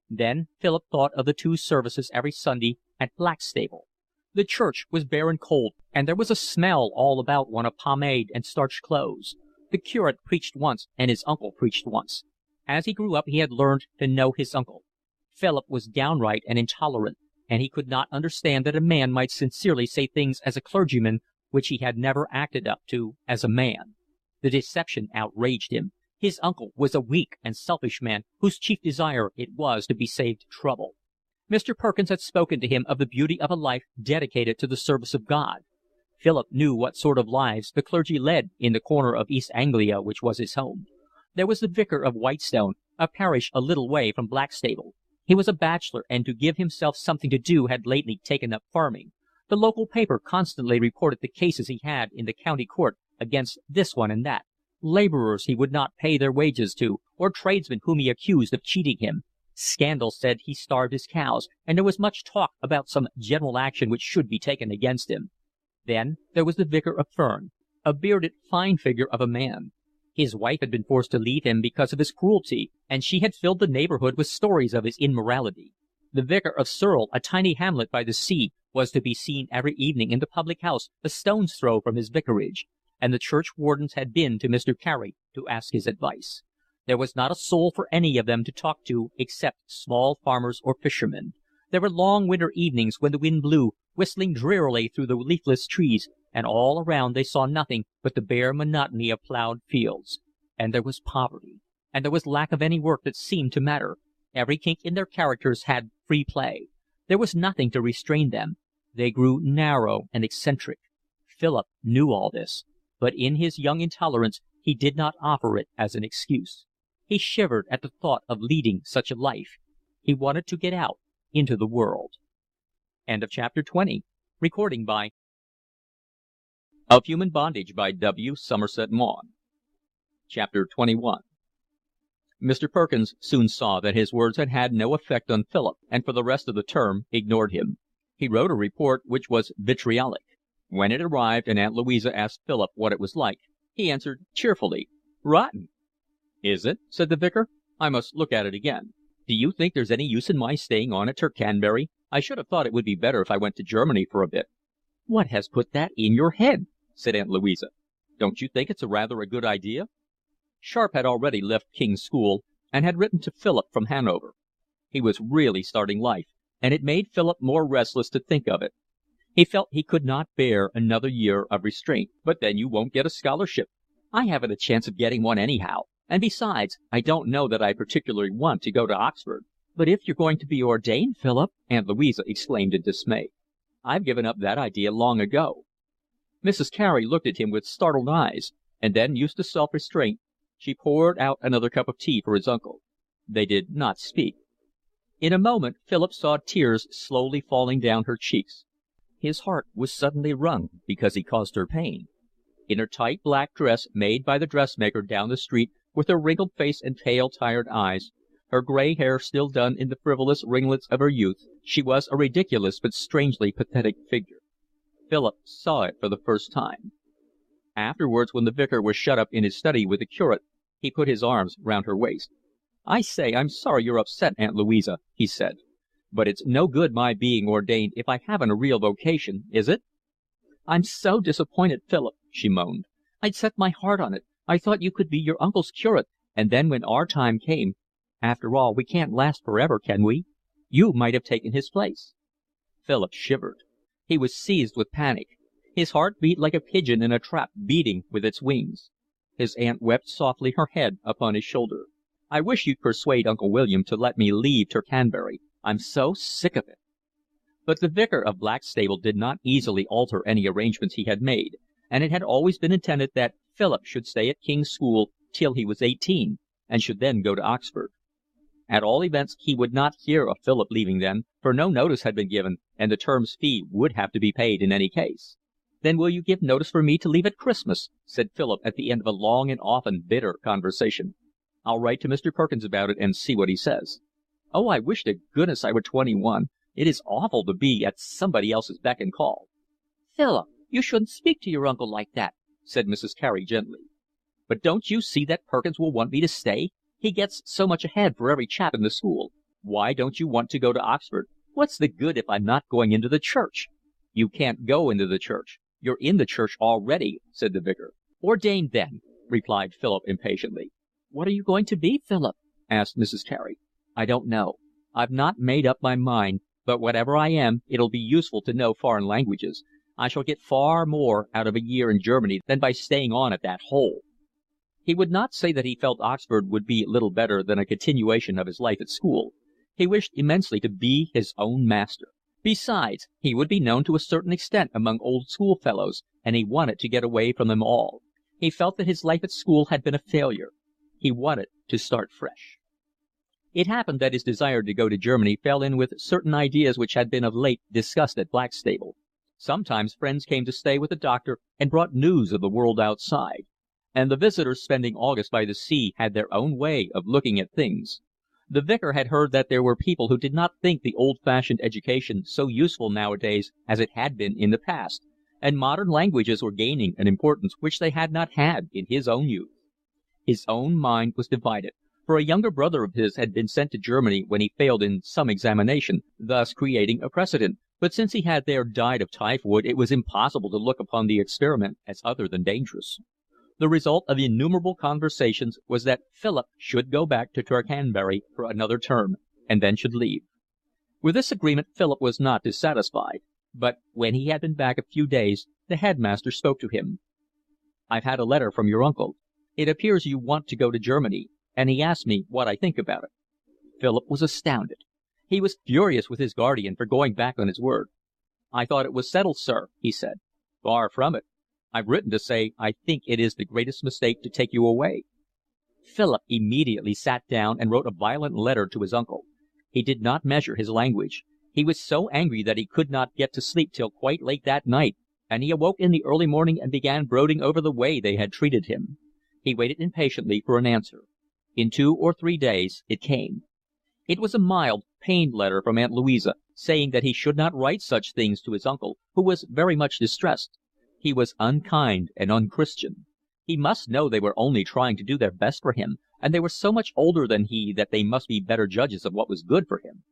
Then Philip thought of the two services every Sunday at Blackstable. The church was bare and cold, and there was a smell all about one of pomade and starched clothes. The curate preached once, and his uncle preached once. As he grew up he had learned to know his uncle. Philip was downright and intolerant, and he could not understand that a man might sincerely say things as a clergyman which he had never acted up to as a man. The deception outraged him. His uncle was a weak and selfish man whose chief desire it was to be saved trouble. Mr. Perkins had spoken to him of the beauty of a life dedicated to the service of God. Philip knew what sort of lives the clergy led in the corner of East Anglia which was his home. There was the vicar of Whitestone, a parish a little way from Blackstable. He was a bachelor, and to give himself something to do had lately taken up farming. The local paper constantly reported the cases he had in the county court against this one and that, labourers he would not pay their wages to, or tradesmen whom he accused of cheating him. Scandal said he starved his cows, and there was much talk about some general action which should be taken against him. Then there was the vicar of Ferne, a bearded, fine figure of a man. His wife had been forced to leave him because of his cruelty, and she had filled the neighbourhood with stories of his immorality. The vicar of Searle, a tiny hamlet by the sea, was to be seen every evening in the public house a stone's throw from his vicarage, and the church wardens had been to Mr. Carey to ask his advice. There was not a soul for any of them to talk to except small farmers or fishermen. There were long winter evenings when the wind blew, whistling drearily through the leafless trees, and all around they saw nothing but the bare monotony of ploughed fields. And there was poverty, and there was lack of any work that seemed to matter. Every kink in their characters had free play. There was nothing to restrain them. They grew narrow and eccentric. Philip knew all this, but in his young intolerance he did not offer it as an excuse. He shivered at the thought of leading such a life. He wanted to get out, into the world. End of chapter 20. Recording by Of Human Bondage by W. Somerset Maugham. Chapter 21. Mr. Perkins soon saw that his words had had no effect on Philip, and for the rest of the term ignored him. He wrote a report which was vitriolic. When it arrived and Aunt Louisa asked Philip what it was like, he answered cheerfully, "Rotten." "Is it?" said the vicar. "I must look at it again. Do you think there's any use in my staying on at Tercanbury? I should have thought it would be better if I went to Germany for a bit." "What has put that in your head?" said Aunt Louisa. "Don't you think it's rather a good idea?" Sharp had already left King's School, and had written to Philip from Hanover. He was really starting life, and it made Philip more restless to think of it. He felt he could not bear another year of restraint. "But then you won't get a scholarship." "I haven't a chance of getting one anyhow. And besides, I don't know that I particularly want to go to Oxford." "But if you're going to be ordained, Philip," Aunt Louisa exclaimed in dismay. "I've given up that idea long ago." Mrs. Carey looked at him with startled eyes, and then, used to self-restraint, she poured out another cup of tea for his uncle. They did not speak. In a moment Philip saw tears slowly falling down her cheeks. His heart was suddenly wrung because he caused her pain. In her tight black dress made by the dressmaker down the street, with her wrinkled face and pale, tired eyes, her gray hair still done in the frivolous ringlets of her youth, she was a ridiculous but strangely pathetic figure. Philip saw it for the first time. Afterwards, when the vicar was shut up in his study with the curate, he put his arms round her waist. "I say, I'm sorry you're upset, Aunt Louisa," he said. "But it's no good my being ordained if I haven't a real vocation, is it?" "I'm so disappointed, Philip," she moaned. "I'd set my heart on it. I thought you could be your uncle's curate, and then when our time came— After all, we can't last forever, can we? You might have taken his place." Philip shivered. He was seized with panic. His heart beat like a pigeon in a trap beating with its wings. His aunt wept softly, her head upon his shoulder. "I wish you'd persuade Uncle William to let me leave Tercanbury. I'm so sick of it." But the vicar of Blackstable did not easily alter any arrangements he had made, and it had always been intended that Philip should stay at King's School till he was 18, and should then go to Oxford. At all events, he would not hear of Philip leaving then, for no notice had been given, and the term's fee would have to be paid in any case. "Then will you give notice for me to leave at Christmas?" said Philip at the end of a long and often bitter conversation. "I'll write to Mr. Perkins about it and see what he says." "Oh, I wish to goodness I were 21. It is awful to be at somebody else's beck and call." "Philip, you shouldn't speak to your uncle like that," said Mrs. Carey gently. "But don't you see that Perkins will want me to stay? He gets so much ahead for every chap in the school. Why don't you want to go to Oxford?" "What's the good if I'm not going into the church?" "You can't go into the church. You're in the church already," said the vicar. "Ordained, then," replied Philip impatiently. "What are you going to be, Philip?" asked Mrs. Carey. "I don't know. I've not made up my mind, but whatever I am, it'll be useful to know foreign languages. I shall get far more out of a year in Germany than by staying on at that hole." He would not say that he felt Oxford would be little better than a continuation of his life at school. He wished immensely to be his own master. Besides, he would be known to a certain extent among old schoolfellows, and he wanted to get away from them all. He felt that his life at school had been a failure. He wanted to start fresh. It happened that his desire to go to Germany fell in with certain ideas which had been of late discussed at Blackstable. Sometimes friends came to stay with the doctor and brought news of the world outside, and the visitors spending August by the sea had their own way of looking at things. The vicar had heard that there were people who did not think the old-fashioned education so useful nowadays as it had been in the past, and modern languages were gaining an importance which they had not had in his own youth. His own mind was divided, for a younger brother of his had been sent to Germany when he failed in some examination, thus creating a precedent, but since he had there died of typhoid it was impossible to look upon the experiment as other than dangerous. The result of innumerable conversations was that Philip should go back to Tercanbury for another term, and then should leave. With this agreement Philip was not dissatisfied, but when he had been back a few days the headmaster spoke to him. "I've had a letter from your uncle. It appears you want to go to Germany, and he asked me what I think about it." Philip was astounded. He was furious with his guardian for going back on his word. "I thought it was settled, sir," he said. "Far from it. I've written to say I think it is the greatest mistake to take you away." Philip immediately sat down and wrote a violent letter to his uncle. He did not measure his language. He was so angry that he could not get to sleep till quite late that night, and he awoke in the early morning and began brooding over the way they had treated him. He waited impatiently for an answer. In 2 or 3 days it came. It was a mild, pained letter from Aunt Louisa, saying that he should not write such things to his uncle, who was very much distressed. He was unkind and unchristian. He must know they were only trying to do their best for him, and they were so much older than he that they must be better judges of what was good for him.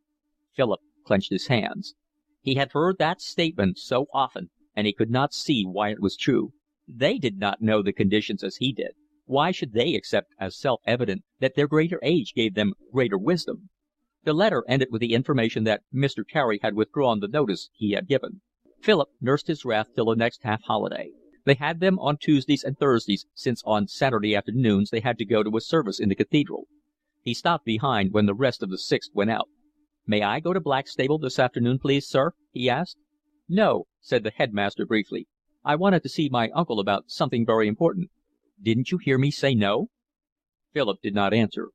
Philip clenched his hands. He had heard that statement so often, and he could not see why it was true. They did not know the conditions as he did. Why should they accept as self-evident that their greater age gave them greater wisdom? The letter ended with the information that Mr. Carey had withdrawn the notice he had given. Philip nursed his wrath till the next half-holiday. They had them on Tuesdays and Thursdays, since on Saturday afternoons they had to go to a service in the cathedral. He stopped behind when the rest of the Sixth went out. "May I go to Blackstable this afternoon, please, sir?" he asked. "No," said the headmaster briefly. "I wanted to see my uncle about something very important." "Didn't you hear me say no?" Philip did not answer.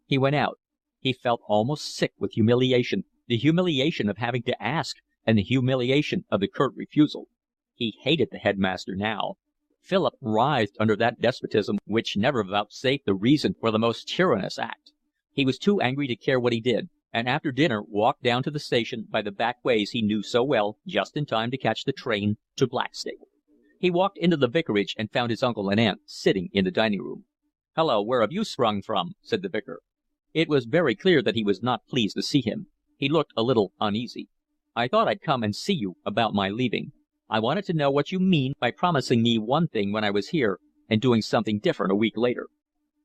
He went out. He felt almost sick with humiliation, the humiliation of having to ask, and the humiliation of the curt refusal. He hated the headmaster now. Philip writhed under that despotism which never vouchsafed the reason for the most tyrannous act. He was too angry to care what he did, and after dinner walked down to the station by the back ways he knew so well, just in time to catch the train to Blackstable. He walked into the vicarage and found his uncle and aunt sitting in the dining room. "Hello, where have you sprung from?" said the vicar. It was very clear that he was not pleased to see him. He looked a little uneasy. "I thought I'd come and see you about my leaving. I wanted to know what you mean by promising me one thing when I was here and doing something different a week later."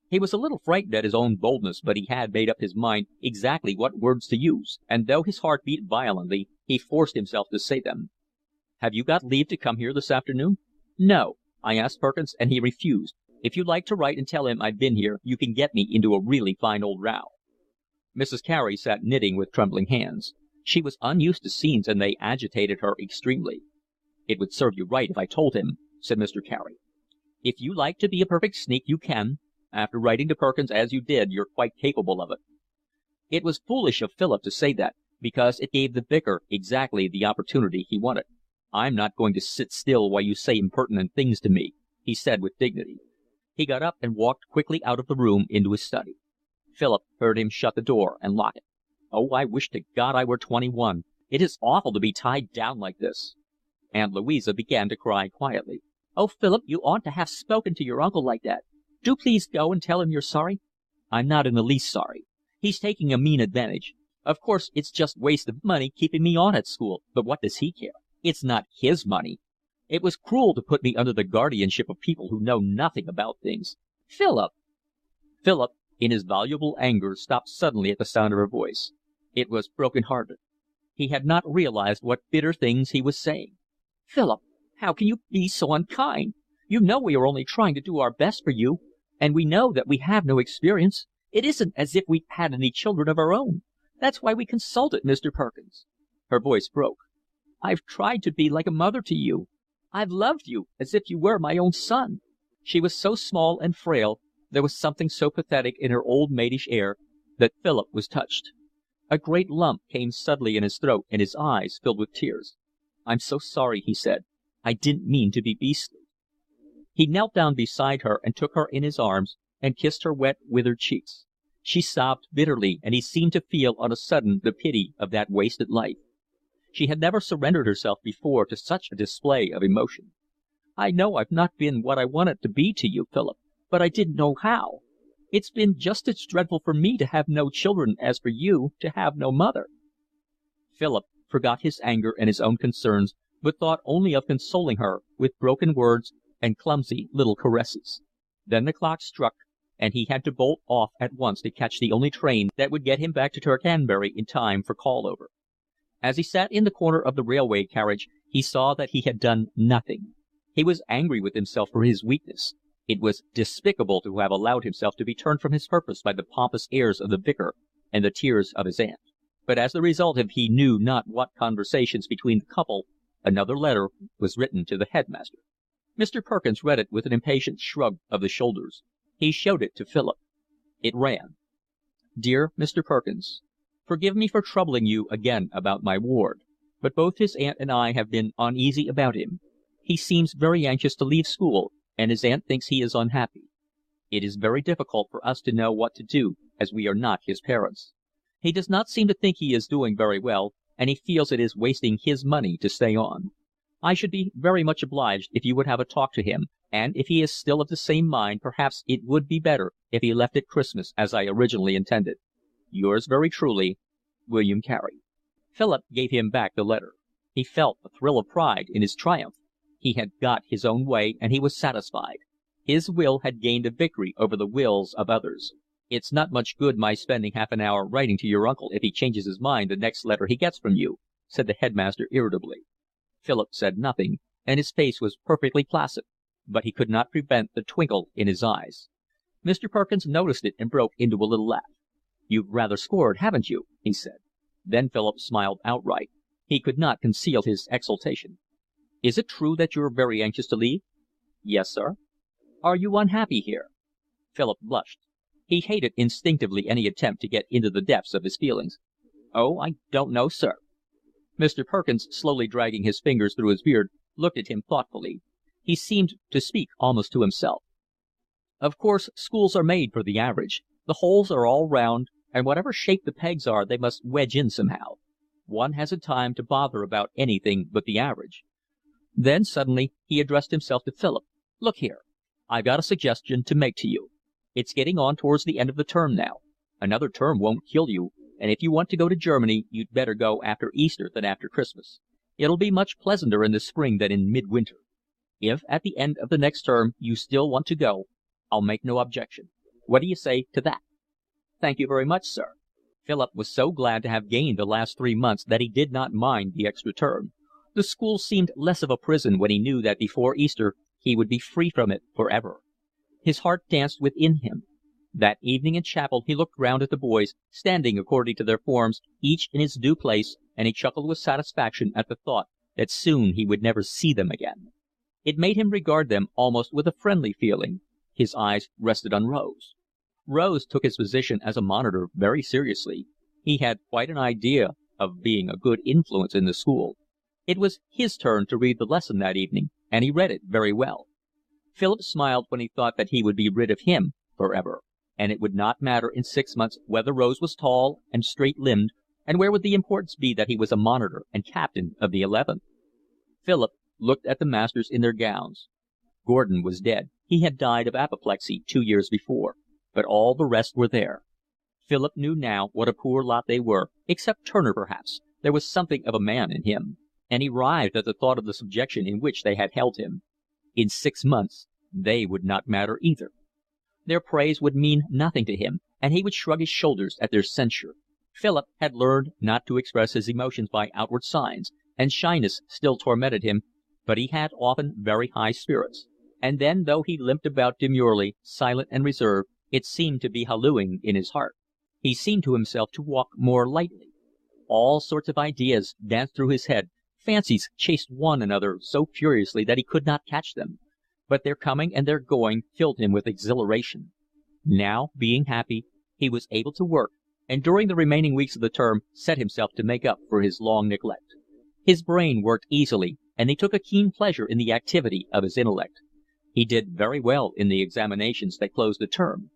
He was a little frightened at his own boldness, but he had made up his mind exactly what words to use, and though his heart beat violently, he forced himself to say them. "Have you got leave to come here this afternoon?" "No. I asked Perkins, and he refused. If you like to write and tell him I've been here, you can get me into a really fine old row." Mrs. Carey sat knitting with trembling hands. She was unused to scenes, and they agitated her extremely. "It would serve you right if I told him," said Mr. Carey. "If you like to be a perfect sneak, you can. After writing to Perkins as you did, you're quite capable of it." It was foolish of Philip to say that, because it gave the vicar exactly the opportunity he wanted. "I'm not going to sit still while you say impertinent things to me," he said with dignity. He got up and walked quickly out of the room into his study. Philip heard him shut the door and lock it. "Oh, I wish to God I were 21. It is awful to be tied down like this." Aunt Louisa began to cry quietly. "Oh, Philip, you oughtn't to have spoken to your uncle like that. Do please go and tell him you're sorry." "I'm not in the least sorry. He's taking a mean advantage. Of course it's just waste of money keeping me on at school, but what does he care? It's not his money. It was cruel to put me under the guardianship of people who know nothing about things." "Philip!" Philip, in his voluble anger, stopped suddenly at the sound of her voice. It was broken-hearted. He had not realized what bitter things he was saying. "Philip, how can you be so unkind? You know we are only trying to do our best for you, and we know that we have no experience. It isn't as if we had any children of our own. That's why we consulted Mr. Perkins." Her voice broke. "I've tried to be like a mother to you. I've loved you as if you were my own son." She was so small and frail, there was something so pathetic in her old maidish air, that Philip was touched. A great lump came suddenly in his throat, and his eyes filled with tears. "I'm so sorry," he said. "I didn't mean to be beastly." He knelt down beside her and took her in his arms and kissed her wet, withered cheeks. She sobbed bitterly, and he seemed to feel on a sudden the pity of that wasted life. She had never surrendered herself before to such a display of emotion. "I know I've not been what I wanted to be to you, Philip, but I didn't know how. It's been just as dreadful for me to have no children as for you to have no mother." Philip forgot his anger and his own concerns, but thought only of consoling her with broken words and clumsy little caresses. Then the clock struck, and he had to bolt off at once to catch the only train that would get him back to Tercanbury in time for call over. As he sat in the corner of the railway carriage, he saw that he had done nothing. He was angry with himself for his weakness. It was despicable to have allowed himself to be turned from his purpose by the pompous airs of the vicar and the tears of his aunt. But as the result of he knew not what conversations between the couple, another letter was written to the headmaster. Mr. Perkins read it with an impatient shrug of the shoulders. He showed it to Philip. It ran: "Dear Mr. Perkins, Forgive me for troubling you again about my ward, but both his aunt and I have been uneasy about him. He seems very anxious to leave school, and his aunt thinks he is unhappy. It is very difficult for us to know what to do, as we are not his parents. He does not seem to think he is doing very well, and he feels it is wasting his money to stay on. I should be very much obliged if you would have a talk to him, and if he is still of the same mind, perhaps it would be better if he left at Christmas as I originally intended. Yours very truly, William Carey. Philip gave him back the letter. He felt a thrill of pride in his triumph. He had got his own way, and he was satisfied. His will had gained a victory over the wills of others. "It's not much good my spending half an hour writing to your uncle if he changes his mind the next letter he gets from you," said the headmaster irritably. Philip said nothing, and his face was perfectly placid, but he could not prevent the twinkle in his eyes. Mr. Perkins noticed it and broke into a little laugh. "You've rather scored, haven't you?" he said. Then Philip smiled outright. He could not conceal his exultation. "Is it true that you're very anxious to leave?" "Yes, sir." "Are you unhappy here?" Philip blushed. He hated instinctively any attempt to get into the depths of his feelings. "Oh, I don't know, sir." Mr. Perkins, slowly dragging his fingers through his beard, looked at him thoughtfully. He seemed to speak almost to himself. "Of course, schools are made for the average. The holes are all round, and whatever shape the pegs are they must wedge in somehow. One hasn't time to bother about anything but the average." Then suddenly he addressed himself to Philip. "Look here. I've got a suggestion to make to you. It's getting on towards the end of the term now. Another term won't kill you, and if you want to go to Germany you'd better go after Easter than after Christmas. It'll be much pleasanter in the spring than in midwinter. If at the end of the next term you still want to go, I'll make no objection. What do you say to that?" "Thank you very much, sir." Philip was so glad to have gained the last 3 months that he did not mind the extra term. The school seemed less of a prison when he knew that before Easter he would be free from it for ever. His heart danced within him. That evening in chapel he looked round at the boys, standing according to their forms, each in his due place, and he chuckled with satisfaction at the thought that soon he would never see them again. It made him regard them almost with a friendly feeling. His eyes rested on Rose. Rose took his position as a monitor very seriously. He had quite an idea of being a good influence in the school. It was his turn to read the lesson that evening, and he read it very well. Philip smiled when he thought that he would be rid of him for ever, and it would not matter in 6 months whether Rose was tall and straight-limbed, and where would the importance be that he was a monitor and captain of the 11th? Philip looked at the masters in their gowns. Gordon was dead. He had died of apoplexy 2 years before, but all the rest were there. Philip knew now what a poor lot they were, except Turner perhaps. There was something of a man in him, and he writhed at the thought of the subjection in which they had held him. In 6 months they would not matter either. Their praise would mean nothing to him, and he would shrug his shoulders at their censure. Philip had learned not to express his emotions by outward signs, and shyness still tormented him, but he had often very high spirits. And then, though he limped about demurely, silent and reserved, it seemed to be hallooing in his heart. He seemed to himself to walk more lightly. All sorts of ideas danced through his head. Fancies chased one another so furiously that he could not catch them. But their coming and their going filled him with exhilaration. Now, being happy, he was able to work, and during the remaining weeks of the term set himself to make up for his long neglect. His brain worked easily, and he took a keen pleasure in the activity of his intellect. He did very well in the examinations that closed the term.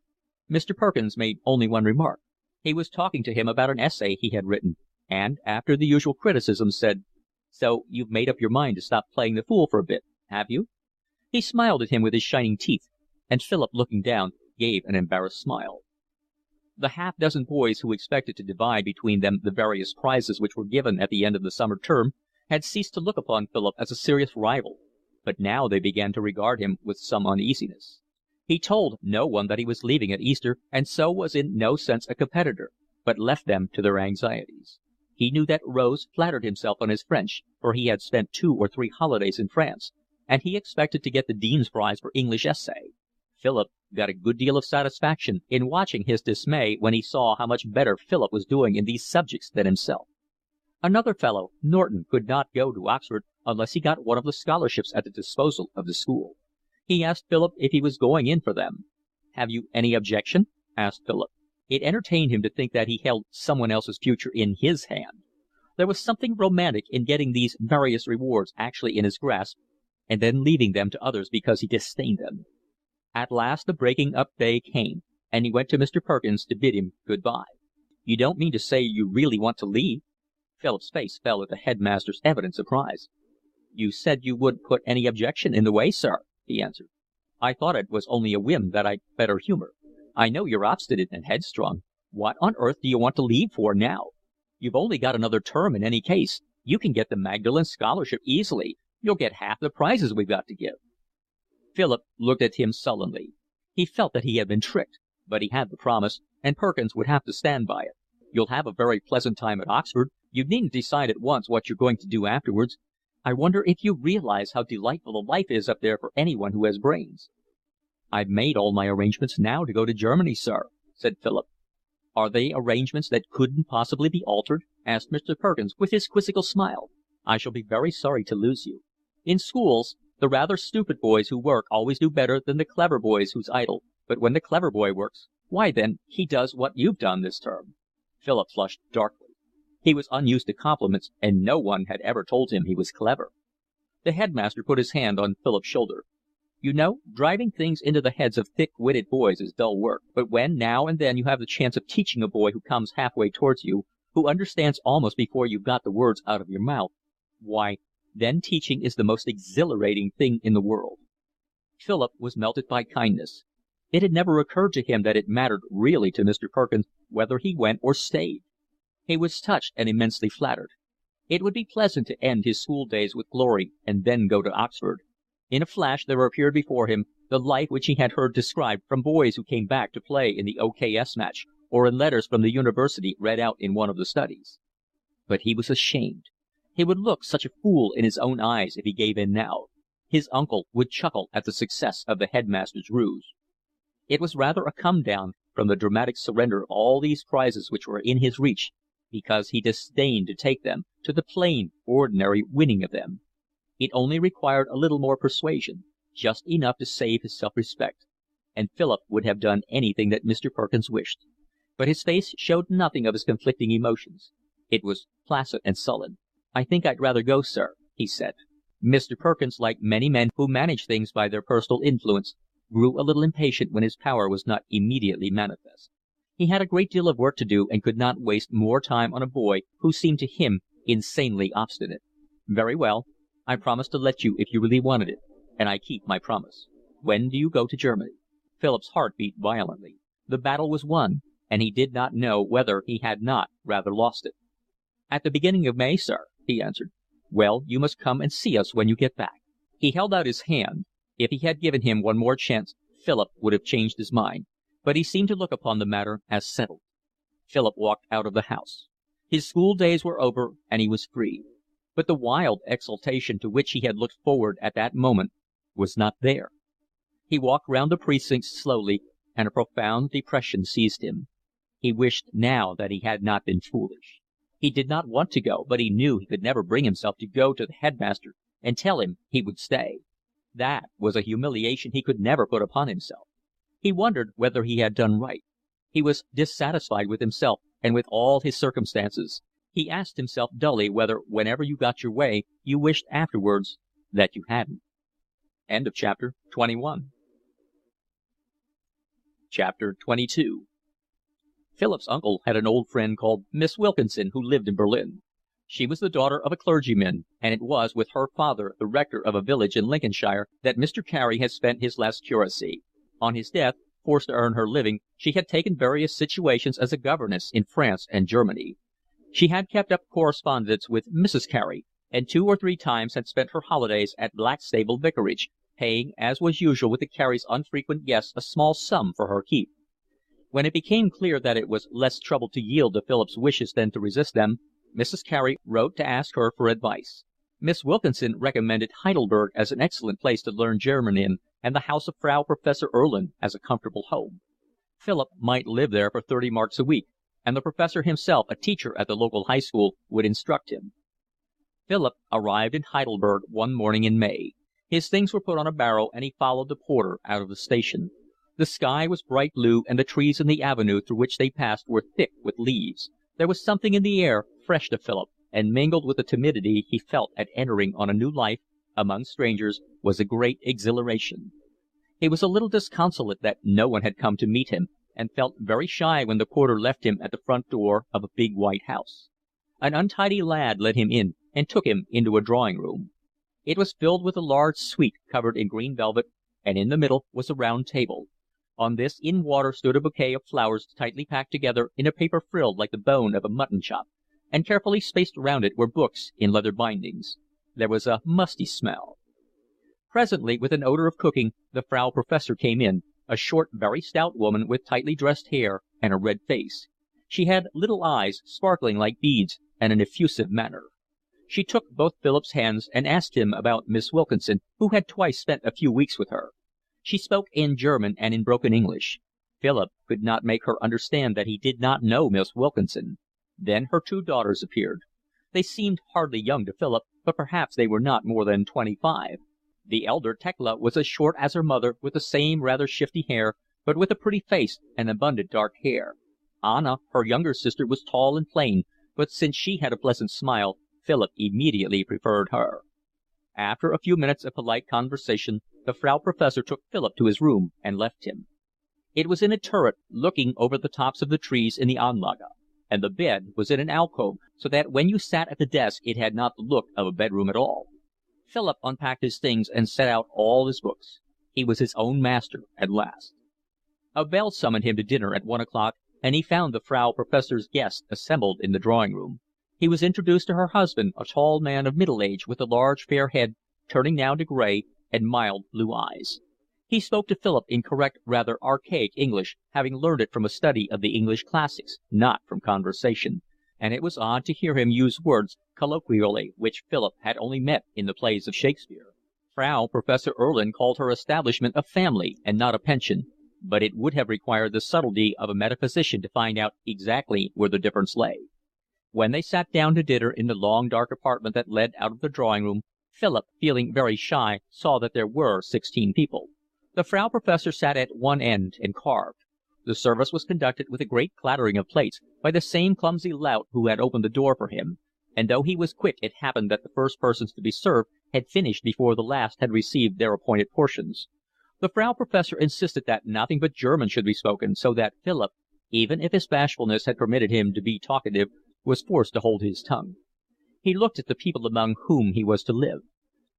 Mr. Perkins made only one remark. He was talking to him about an essay he had written, and, after the usual criticism, said, "So you've made up your mind to stop playing the fool for a bit, have you?" He smiled at him with his shining teeth, and Philip, looking down, gave an embarrassed smile. The half-dozen boys who expected to divide between them the various prizes which were given at the end of the summer term had ceased to look upon Philip as a serious rival, but now they began to regard him with some uneasiness. He told no one that he was leaving at Easter, and so was in no sense a competitor, but left them to their anxieties. He knew that Rose flattered himself on his French, for he had spent 2 or 3 holidays in France, and he expected to get the Dean's prize for English essay. Philip got a good deal of satisfaction in watching his dismay when he saw how much better Philip was doing in these subjects than himself. Another fellow, Norton, could not go to Oxford unless he got one of the scholarships at the disposal of the school. He asked Philip if he was going in for them. "Have you any objection?" asked Philip. It entertained him to think that he held someone else's future in his hand. There was something romantic in getting these various rewards actually in his grasp, and then leaving them to others because he disdained them. At last the breaking up day came, and he went to Mr. Perkins to bid him good bye. "You don't mean to say you really want to leave?" Philip's face fell at the headmaster's evident surprise. "You said you wouldn't put any objection in the way, sir," he answered. "I thought it was only a whim that I'd better humor. I know you're obstinate and headstrong. What on earth do you want to leave for now? You've only got another term in any case. You can get the Magdalen scholarship easily. You'll get half the prizes we've got to give." Philip looked at him sullenly. He felt that he had been tricked, but he had the promise, and Perkins would have to stand by it. "You'll have a very pleasant time at Oxford. You needn't decide at once what you're going to do afterwards. I wonder if you realize how delightful the life is up there for anyone who has brains." "I've made all my arrangements now to go to Germany, sir," said Philip. "Are they arrangements that couldn't possibly be altered?" asked Mr. Perkins, with his quizzical smile. "I shall be very sorry to lose you. In schools, the rather stupid boys who work always do better than the clever boys who's idle, but when the clever boy works, why then he does what you've done this term." Philip flushed darkly. He was unused to compliments, and no one had ever told him he was clever. The headmaster put his hand on Philip's shoulder. "You know, driving things into the heads of thick-witted boys is dull work, but when now and then you have the chance of teaching a boy who comes halfway towards you, who understands almost before you've got the words out of your mouth, why, then teaching is the most exhilarating thing in the world." Philip was melted by kindness. It had never occurred to him that it mattered really to Mr. Perkins whether he went or stayed. He was touched and immensely flattered. It would be pleasant to end his school days with glory and then go to Oxford. In a flash there appeared before him the life which he had heard described from boys who came back to play in the O.K.S. match, or in letters from the university read out in one of the studies. But he was ashamed. He would look such a fool in his own eyes if he gave in now. His uncle would chuckle at the success of the headmaster's ruse. It was rather a come down from the dramatic surrender of all these prizes which were in his reach, because he disdained to take them, to the plain, ordinary winning of them. It only required a little more persuasion, just enough to save his self-respect, and Philip would have done anything that Mr. Perkins wished. But his face showed nothing of his conflicting emotions. It was placid and sullen. "I think I'd rather go, sir," he said. Mr. Perkins, like many men who manage things by their personal influence, grew a little impatient when his power was not immediately manifest. He had a great deal of work to do and could not waste more time on a boy who seemed to him insanely obstinate. "Very well. I promised to let you if you really wanted it, and I keep my promise. When do you go to Germany?" Philip's heart beat violently. The battle was won, and he did not know whether he had not rather lost it. "At the beginning of May, sir," he answered. "Well, you must come and see us when you get back." He held out his hand. If he had given him one more chance, Philip would have changed his mind, but he seemed to look upon the matter as settled. Philip walked out of the house. His school days were over, and he was free. But the wild exultation to which he had looked forward at that moment was not there. He walked round the precincts slowly, and a profound depression seized him. He wished now that he had not been foolish. He did not want to go, but he knew he could never bring himself to go to the headmaster and tell him he would stay. That was a humiliation he could never put upon himself. He wondered whether he had done right. He was dissatisfied with himself and with all his circumstances. He asked himself dully whether whenever you got your way you wished afterwards that you hadn't. End of chapter 21. Chapter 22. Philip's uncle had an old friend called Miss Wilkinson who lived in Berlin. She was the daughter of a clergyman, and it was with her father, the rector of a village in Lincolnshire, that Mr. Carey had spent his last curacy. On his death, forced to earn her living, she had taken various situations as a governess in France and Germany. She had kept up correspondence with Mrs. Carey, and 2 or 3 times had spent her holidays at Blackstable Vicarage, paying, as was usual with the Careys' unfrequent guests, a small sum for her keep. When it became clear that it was less trouble to yield to Philip's wishes than to resist them, Mrs. Carey wrote to ask her for advice. Miss Wilkinson recommended Heidelberg as an excellent place to learn German in, and the house of Frau Professor Erlin as a comfortable home. Philip might live there for 30 marks a week, and the professor himself, a teacher at the local high school, would instruct him. Philip arrived in Heidelberg one morning in May. His things were put on a barrow, and he followed the porter out of the station. The sky was bright blue, and the trees in the avenue through which they passed were thick with leaves. There was something in the air fresh to Philip, and mingled with the timidity he felt at entering on a new life among strangers was a great exhilaration. He was a little disconsolate that no one had come to meet him, and felt very shy when the porter left him at the front door of a big white house. An untidy lad led him in and took him into a drawing-room. It was filled with a large suite covered in green velvet, and in the middle was a round table. On this in water stood a bouquet of flowers tightly packed together in a paper frill like the bone of a mutton chop, and carefully spaced round it were books in leather bindings. There was a musty smell. Presently, with an odor of cooking, the Frau Professor came in, a short, very stout woman with tightly dressed hair and a red face. She had little eyes, sparkling like beads, and an effusive manner. She took both Philip's hands and asked him about Miss Wilkinson, who had twice spent a few weeks with her. She spoke in German and in broken English. Philip could not make her understand that he did not know Miss Wilkinson. Then her two daughters appeared. They seemed hardly young to Philip, but perhaps they were not more than 25. The elder, Tekla, was as short as her mother, with the same rather shifty hair, but with a pretty face and abundant dark hair. Anna, her younger sister, was tall and plain, but since she had a pleasant smile, Philip immediately preferred her. After a few minutes of polite conversation, the Frau Professor took Philip to his room and left him. It was in a turret, looking over the tops of the trees in the Anlage, and the bed was in an alcove, so that when you sat at the desk it had not the look of a bedroom at all. Philip unpacked his things and set out all his books. He was his own master at last. A bell summoned him to dinner at 1 o'clock, and he found the Frau Professor's guests assembled in the drawing-room. He was introduced to her husband, a tall man of middle age, with a large fair head, turning now to gray, and mild blue eyes. He spoke to Philip in correct, rather archaic English, having learned it from a study of the English classics, not from conversation, and it was odd to hear him use words colloquially which Philip had only met in the plays of Shakespeare. Frau Professor Erlin called her establishment a family and not a pension, but it would have required the subtlety of a metaphysician to find out exactly where the difference lay. When they sat down to dinner in the long dark apartment that led out of the drawing-room, Philip, feeling very shy, saw that there were 16 people. The Frau Professor sat at one end and carved. The service was conducted with a great clattering of plates by the same clumsy lout who had opened the door for him, and though he was quick it happened that the first persons to be served had finished before the last had received their appointed portions. The Frau Professor insisted that nothing but German should be spoken, so that Philip, even if his bashfulness had permitted him to be talkative, was forced to hold his tongue. He looked at the people among whom he was to live.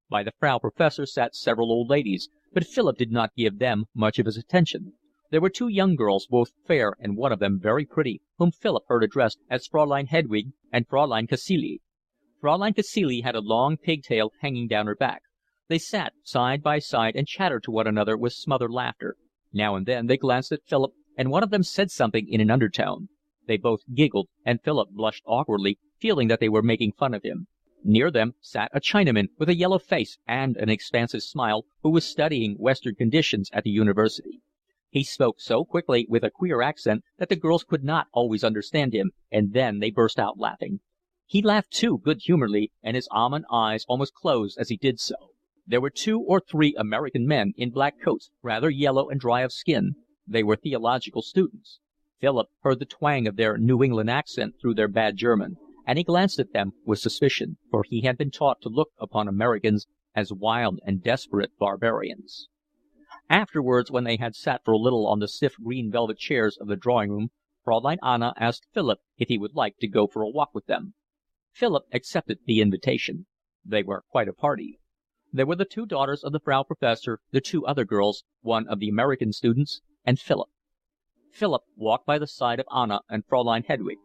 By the Frau Professor sat several old ladies, but Philip did not give them much of his attention. There were two young girls, both fair and one of them very pretty, whom Philip heard addressed as Fräulein Hedwig and Fräulein Cacilie. Fräulein Cacilie had a long pigtail hanging down her back. They sat side by side and chattered to one another with smothered laughter. Now and then they glanced at Philip, and one of them said something in an undertone. They both giggled, and Philip blushed awkwardly, feeling that they were making fun of him. Near them sat a Chinaman with a yellow face and an expansive smile, who was studying Western conditions at the university. He spoke so quickly with a queer accent that the girls could not always understand him, and then they burst out laughing. He laughed too, good-humoredly, and his almond eyes almost closed as he did so. There were 2 or 3 American men in black coats, rather yellow and dry of skin. They were theological students. Philip heard the twang of their New England accent through their bad German, and he glanced at them with suspicion, for he had been taught to look upon Americans as wild and desperate barbarians. Afterwards, when they had sat for a little on the stiff green velvet chairs of the drawing-room, Fraulein Anna asked Philip if he would like to go for a walk with them. Philip accepted the invitation. They were quite a party. There were the 2 daughters of the Frau Professor, the 2 other girls, one of the American students, and Philip. Philip walked by the side of Anna and Fraulein Hedwig.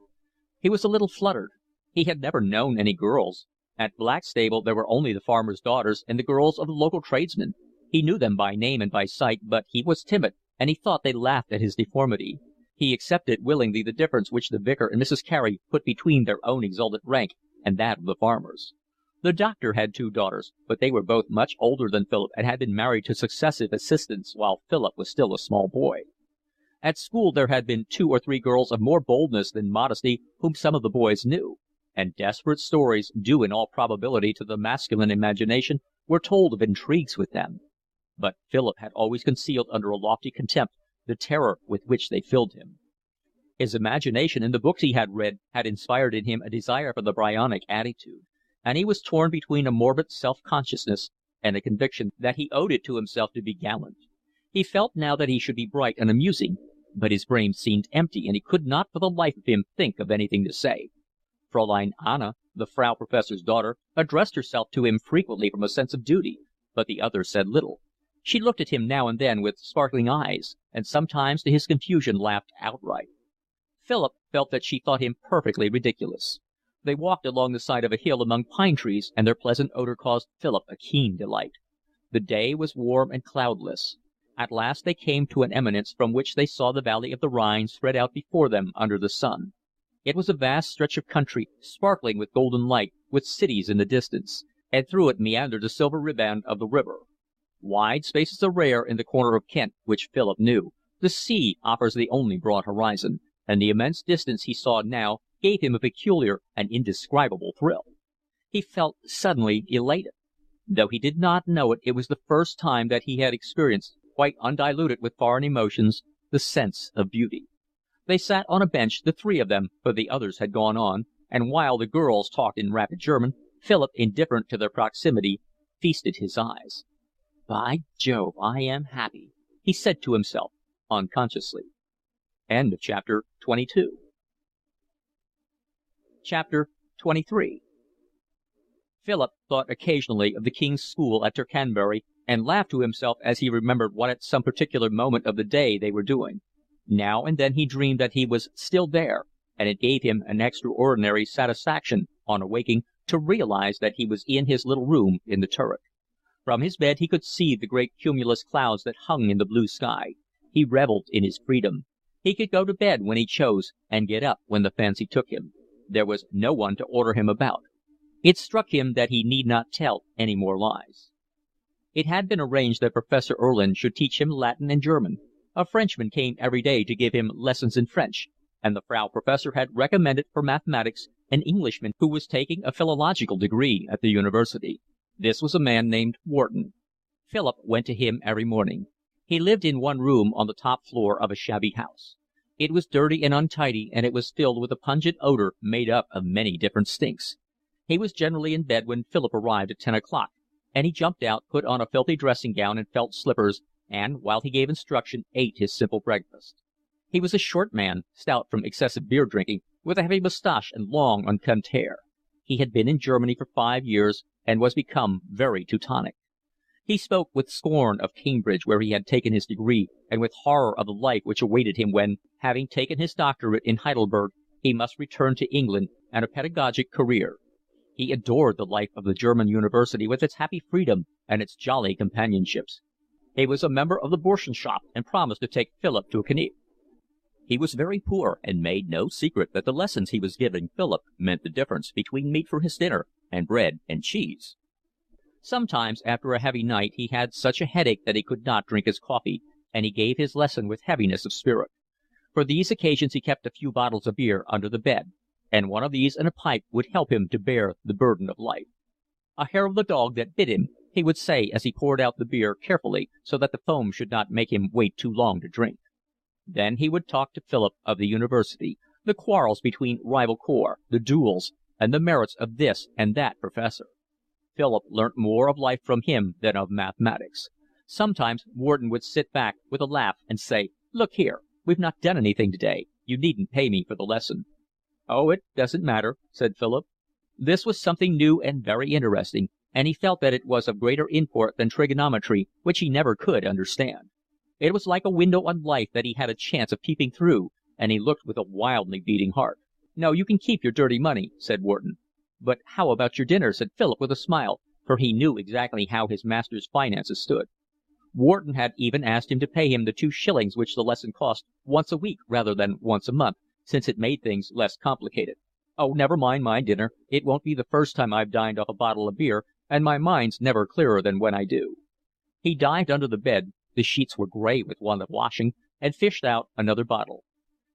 He was a little fluttered. He had never known any girls. At Blackstable there were only the farmers' daughters and the girls of the local tradesmen. He knew them by name and by sight, but he was timid, and he thought they laughed at his deformity. He accepted willingly the difference which the vicar and Mrs. Carey put between their own exalted rank and that of the farmers. The doctor had 2 daughters, but they were both much older than Philip and had been married to successive assistants while Philip was still a small boy. At school there had been 2 or 3 girls of more boldness than modesty whom some of the boys knew, and desperate stories, due in all probability to the masculine imagination, were told of intrigues with them. But Philip had always concealed under a lofty contempt the terror with which they filled him. His imagination and the books he had read had inspired in him a desire for the Byronic attitude, and he was torn between a morbid self-consciousness and a conviction that he owed it to himself to be gallant. He felt now that he should be bright and amusing, but his brain seemed empty, and he could not for the life of him think of anything to say. Fräulein Anna, the Frau Professor's daughter, addressed herself to him frequently from a sense of duty, but the other said little. She looked at him now and then with sparkling eyes, and sometimes to his confusion laughed outright. Philip felt that she thought him perfectly ridiculous. They walked along the side of a hill among pine trees, and their pleasant odor caused Philip a keen delight. The day was warm and cloudless. At last they came to an eminence from which they saw the valley of the Rhine spread out before them under the sun. It was a vast stretch of country, sparkling with golden light, with cities in the distance, and through it meandered the silver riband of the river. Wide spaces are rare in the corner of Kent which Philip knew. The sea offers the only broad horizon, and the immense distance he saw now gave him a peculiar and indescribable thrill. He felt suddenly elated. Though he did not know it, it was the first time that he had experienced, quite undiluted with foreign emotions, the sense of beauty. They sat on a bench, the three of them, for the others had gone on, and while the girls talked in rapid German, Philip, indifferent to their proximity, feasted his eyes. "By Jove, I am happy," he said to himself unconsciously. Chapter 22. Chapter 23. Philip thought occasionally of the King's School at Tercanbury, and laughed to himself as he remembered what at some particular moment of the day they were doing. Now and then he dreamed that he was still there, and it gave him an extraordinary satisfaction, on awaking, to realize that he was in his little room in the turret. From his bed he could see the great cumulus clouds that hung in the blue sky. He revelled in his freedom. He could go to bed when he chose, and get up when the fancy took him. There was no one to order him about. It struck him that he need not tell any more lies. It had been arranged that Professor Erlin should teach him Latin and German. A Frenchman came every day to give him lessons in French, and the Frau Professor had recommended for mathematics an Englishman who was taking a philological degree at the university. This was a man named Wharton. Philip went to him every morning. He lived in one room on the top floor of a shabby house. It was dirty and untidy, and it was filled with a pungent odor made up of many different stinks. He was generally in bed when Philip arrived at 10 o'clock, and he jumped out, put on a filthy dressing gown and felt slippers, and, while he gave instruction, ate his simple breakfast. He was a short man, stout from excessive beer drinking, with a heavy moustache and long, unkempt hair. He had been in Germany for 5 years, and was become very Teutonic. He spoke with scorn of Cambridge, where he had taken his degree, and with horror of the life which awaited him when, having taken his doctorate in Heidelberg, he must return to England and a pedagogic career. He adored the life of the German university with its happy freedom and its jolly companionships. He was a member of the Burschenschaft and promised to take Philip to a Kneipe. He was very poor, and made no secret that the lessons he was giving Philip meant the difference between meat for his dinner and bread and cheese. Sometimes, after a heavy night, he had such a headache that he could not drink his coffee, and he gave his lesson with heaviness of spirit. For these occasions he kept a few bottles of beer under the bed, and one of these and a pipe would help him to bear the burden of life. "A hair of the dog that bit him," he would say as he poured out the beer carefully so that the foam should not make him wait too long to drink. Then he would talk to Philip of the university, the quarrels between rival corps, the duels, and the merits of this and that professor. Philip learnt more of life from him than of mathematics. Sometimes Wharton would sit back with a laugh and say, "Look here, we've not done anything today. You needn't pay me for the lesson." "Oh, it doesn't matter," said Philip. This was something new and very interesting, and he felt that it was of greater import than trigonometry, which he never could understand. It was like a window on life that he had a chance of peeping through, and he looked with a wildly beating heart. "No, you can keep your dirty money," said Wharton. "But how about your dinner?" said Philip with a smile, for he knew exactly how his master's finances stood. Wharton had even asked him to pay him the 2 shillings which the lesson cost once a week rather than once a month, since it made things less complicated. "Oh, never mind my dinner. It won't be the first time I've dined off a bottle of beer, and my mind's never clearer than when I do." He dived under the bed, the sheets were gray with want of washing, and fished out another bottle.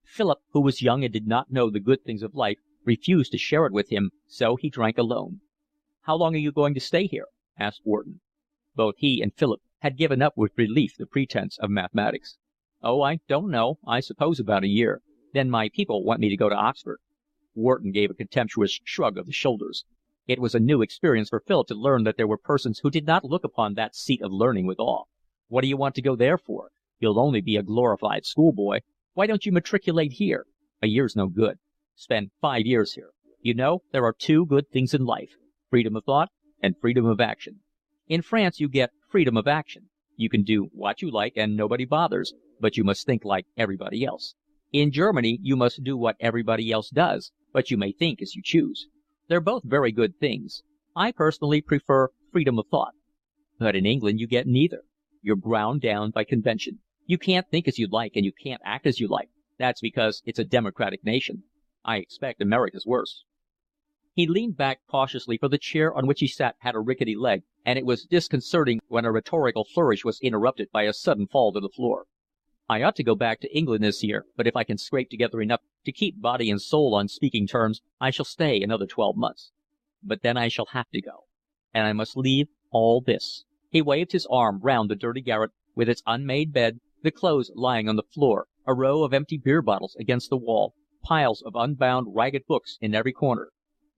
Philip, who was young and did not know the good things of life, refused to share it with him, so he drank alone. "How long are you going to stay here?" asked Wharton. Both he and Philip had given up with relief the pretense of mathematics. "Oh, I don't know. I suppose about a year. Then my people want me to go to Oxford." Wharton gave a contemptuous shrug of the shoulders. It was a new experience for Philip to learn that there were persons who did not look upon that seat of learning with awe. "What do you want to go there for? You'll only be a glorified schoolboy. Why don't you matriculate here? A year's no good. Spend 5 years here. You know, there are two good things in life, freedom of thought and freedom of action. In France you get freedom of action. You can do what you like and nobody bothers, but you must think like everybody else. In Germany you must do what everybody else does, but you may think as you choose. They're both very good things. I personally prefer freedom of thought. But in England you get neither. You're ground down by convention. You can't think as you like and you can't act as you like. That's because it's a democratic nation. I expect America's worse." He leaned back cautiously, for the chair on which he sat had a rickety leg, and it was disconcerting when a rhetorical flourish was interrupted by a sudden fall to the floor. "I ought to go back to England this year, but if I can scrape together enough to keep body and soul on speaking terms, I shall stay another 12 months. But then I shall have to go. And I must leave all this." He waved his arm round the dirty garret, with its unmade bed, the clothes lying on the floor, a row of empty beer bottles against the wall, piles of unbound, ragged books in every corner.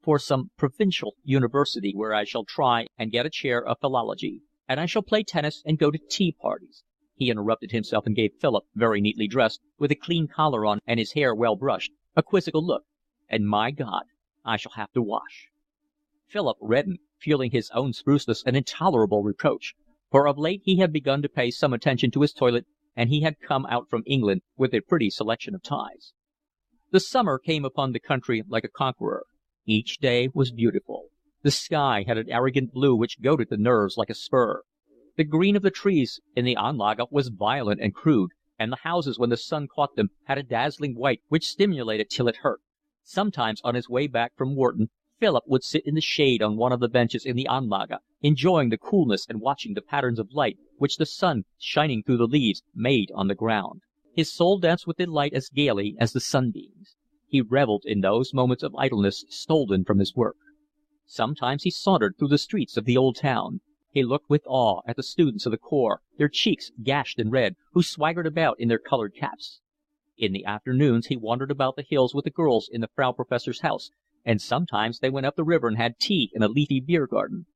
"For some provincial university where I shall try and get a chair of philology. And I shall play tennis and go to tea parties." He interrupted himself and gave Philip, very neatly dressed, with a clean collar on and his hair well brushed, a quizzical look. "And my God, I shall have to wash." Philip reddened, feeling his own spruceness an intolerable reproach, for of late he had begun to pay some attention to his toilet, and he had come out from England with a pretty selection of ties. The summer came upon the country like a conqueror. Each day was beautiful. The sky had an arrogant blue which goaded the nerves like a spur. The green of the trees in the Anlage was violent and crude, and the houses, when the sun caught them, had a dazzling white which stimulated till it hurt. Sometimes on his way back from Wharton, Philip would sit in the shade on one of the benches in the Anlage, enjoying the coolness and watching the patterns of light which the sun, shining through the leaves, made on the ground. His soul danced with delight as gaily as the sunbeams. He revelled in those moments of idleness stolen from his work. Sometimes he sauntered through the streets of the old town. He looked with awe at the students of the corps, their cheeks gashed and red, who swaggered about in their coloured caps. In the afternoons he wandered about the hills with the girls in the Frau Professor's house, and sometimes they went up the river and had tea in a leafy beer garden.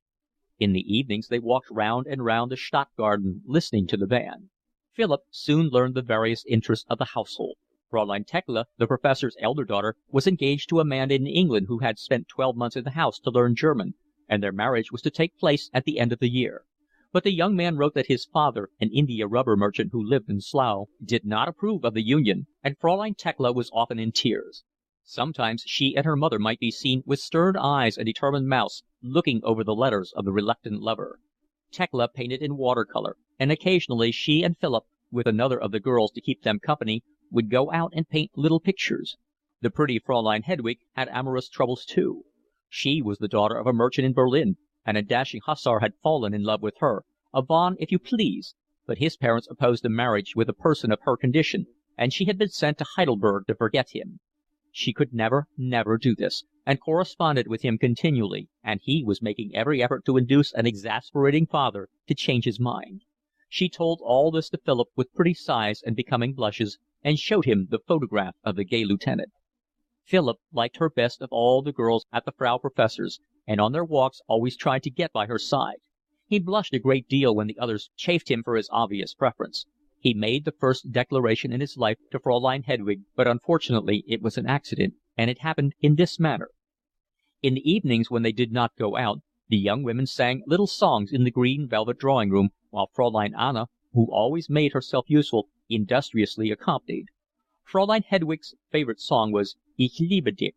In the evenings they walked round and round the Stadtgarten, listening to the band. Philip soon learned the various interests of the household. Fraulein Thekla, the professor's elder daughter, was engaged to a man in England who had spent 12 months in the house to learn German, and their marriage was to take place at the end of the year. But the young man wrote that his father, an India rubber merchant who lived in Slough, did not approve of the union, and Fraulein Thekla was often in tears. Sometimes she and her mother might be seen with stern eyes and determined mouths looking over the letters of the reluctant lover. Thekla painted in water-colour, and occasionally she and Philip, with another of the girls to keep them company, would go out and paint little pictures. The pretty Fraulein Hedwig had amorous troubles too. She was the daughter of a merchant in Berlin, and a dashing hussar had fallen in love with her, a von if you please, but his parents opposed a marriage with a person of her condition, and she had been sent to Heidelberg to forget him. She could never do this, and corresponded with him continually, and he was making every effort to induce an exasperating father to change his mind. She told all this to Philip with pretty sighs and becoming blushes, and showed him the photograph of the gay lieutenant. Philip liked her best of all the girls at the Frau Professor's, and on their walks always tried to get by her side. He blushed a great deal when the others chaffed him for his obvious preference. He made the first declaration in his life to Fraulein Hedwig, but unfortunately it was an accident, and it happened in this manner. In the evenings when they did not go out, the young women sang little songs in the green velvet drawing-room, while Fraulein Anna, who always made herself useful, industriously accompanied. Fraulein Hedwig's favourite song was Ich liebe dich,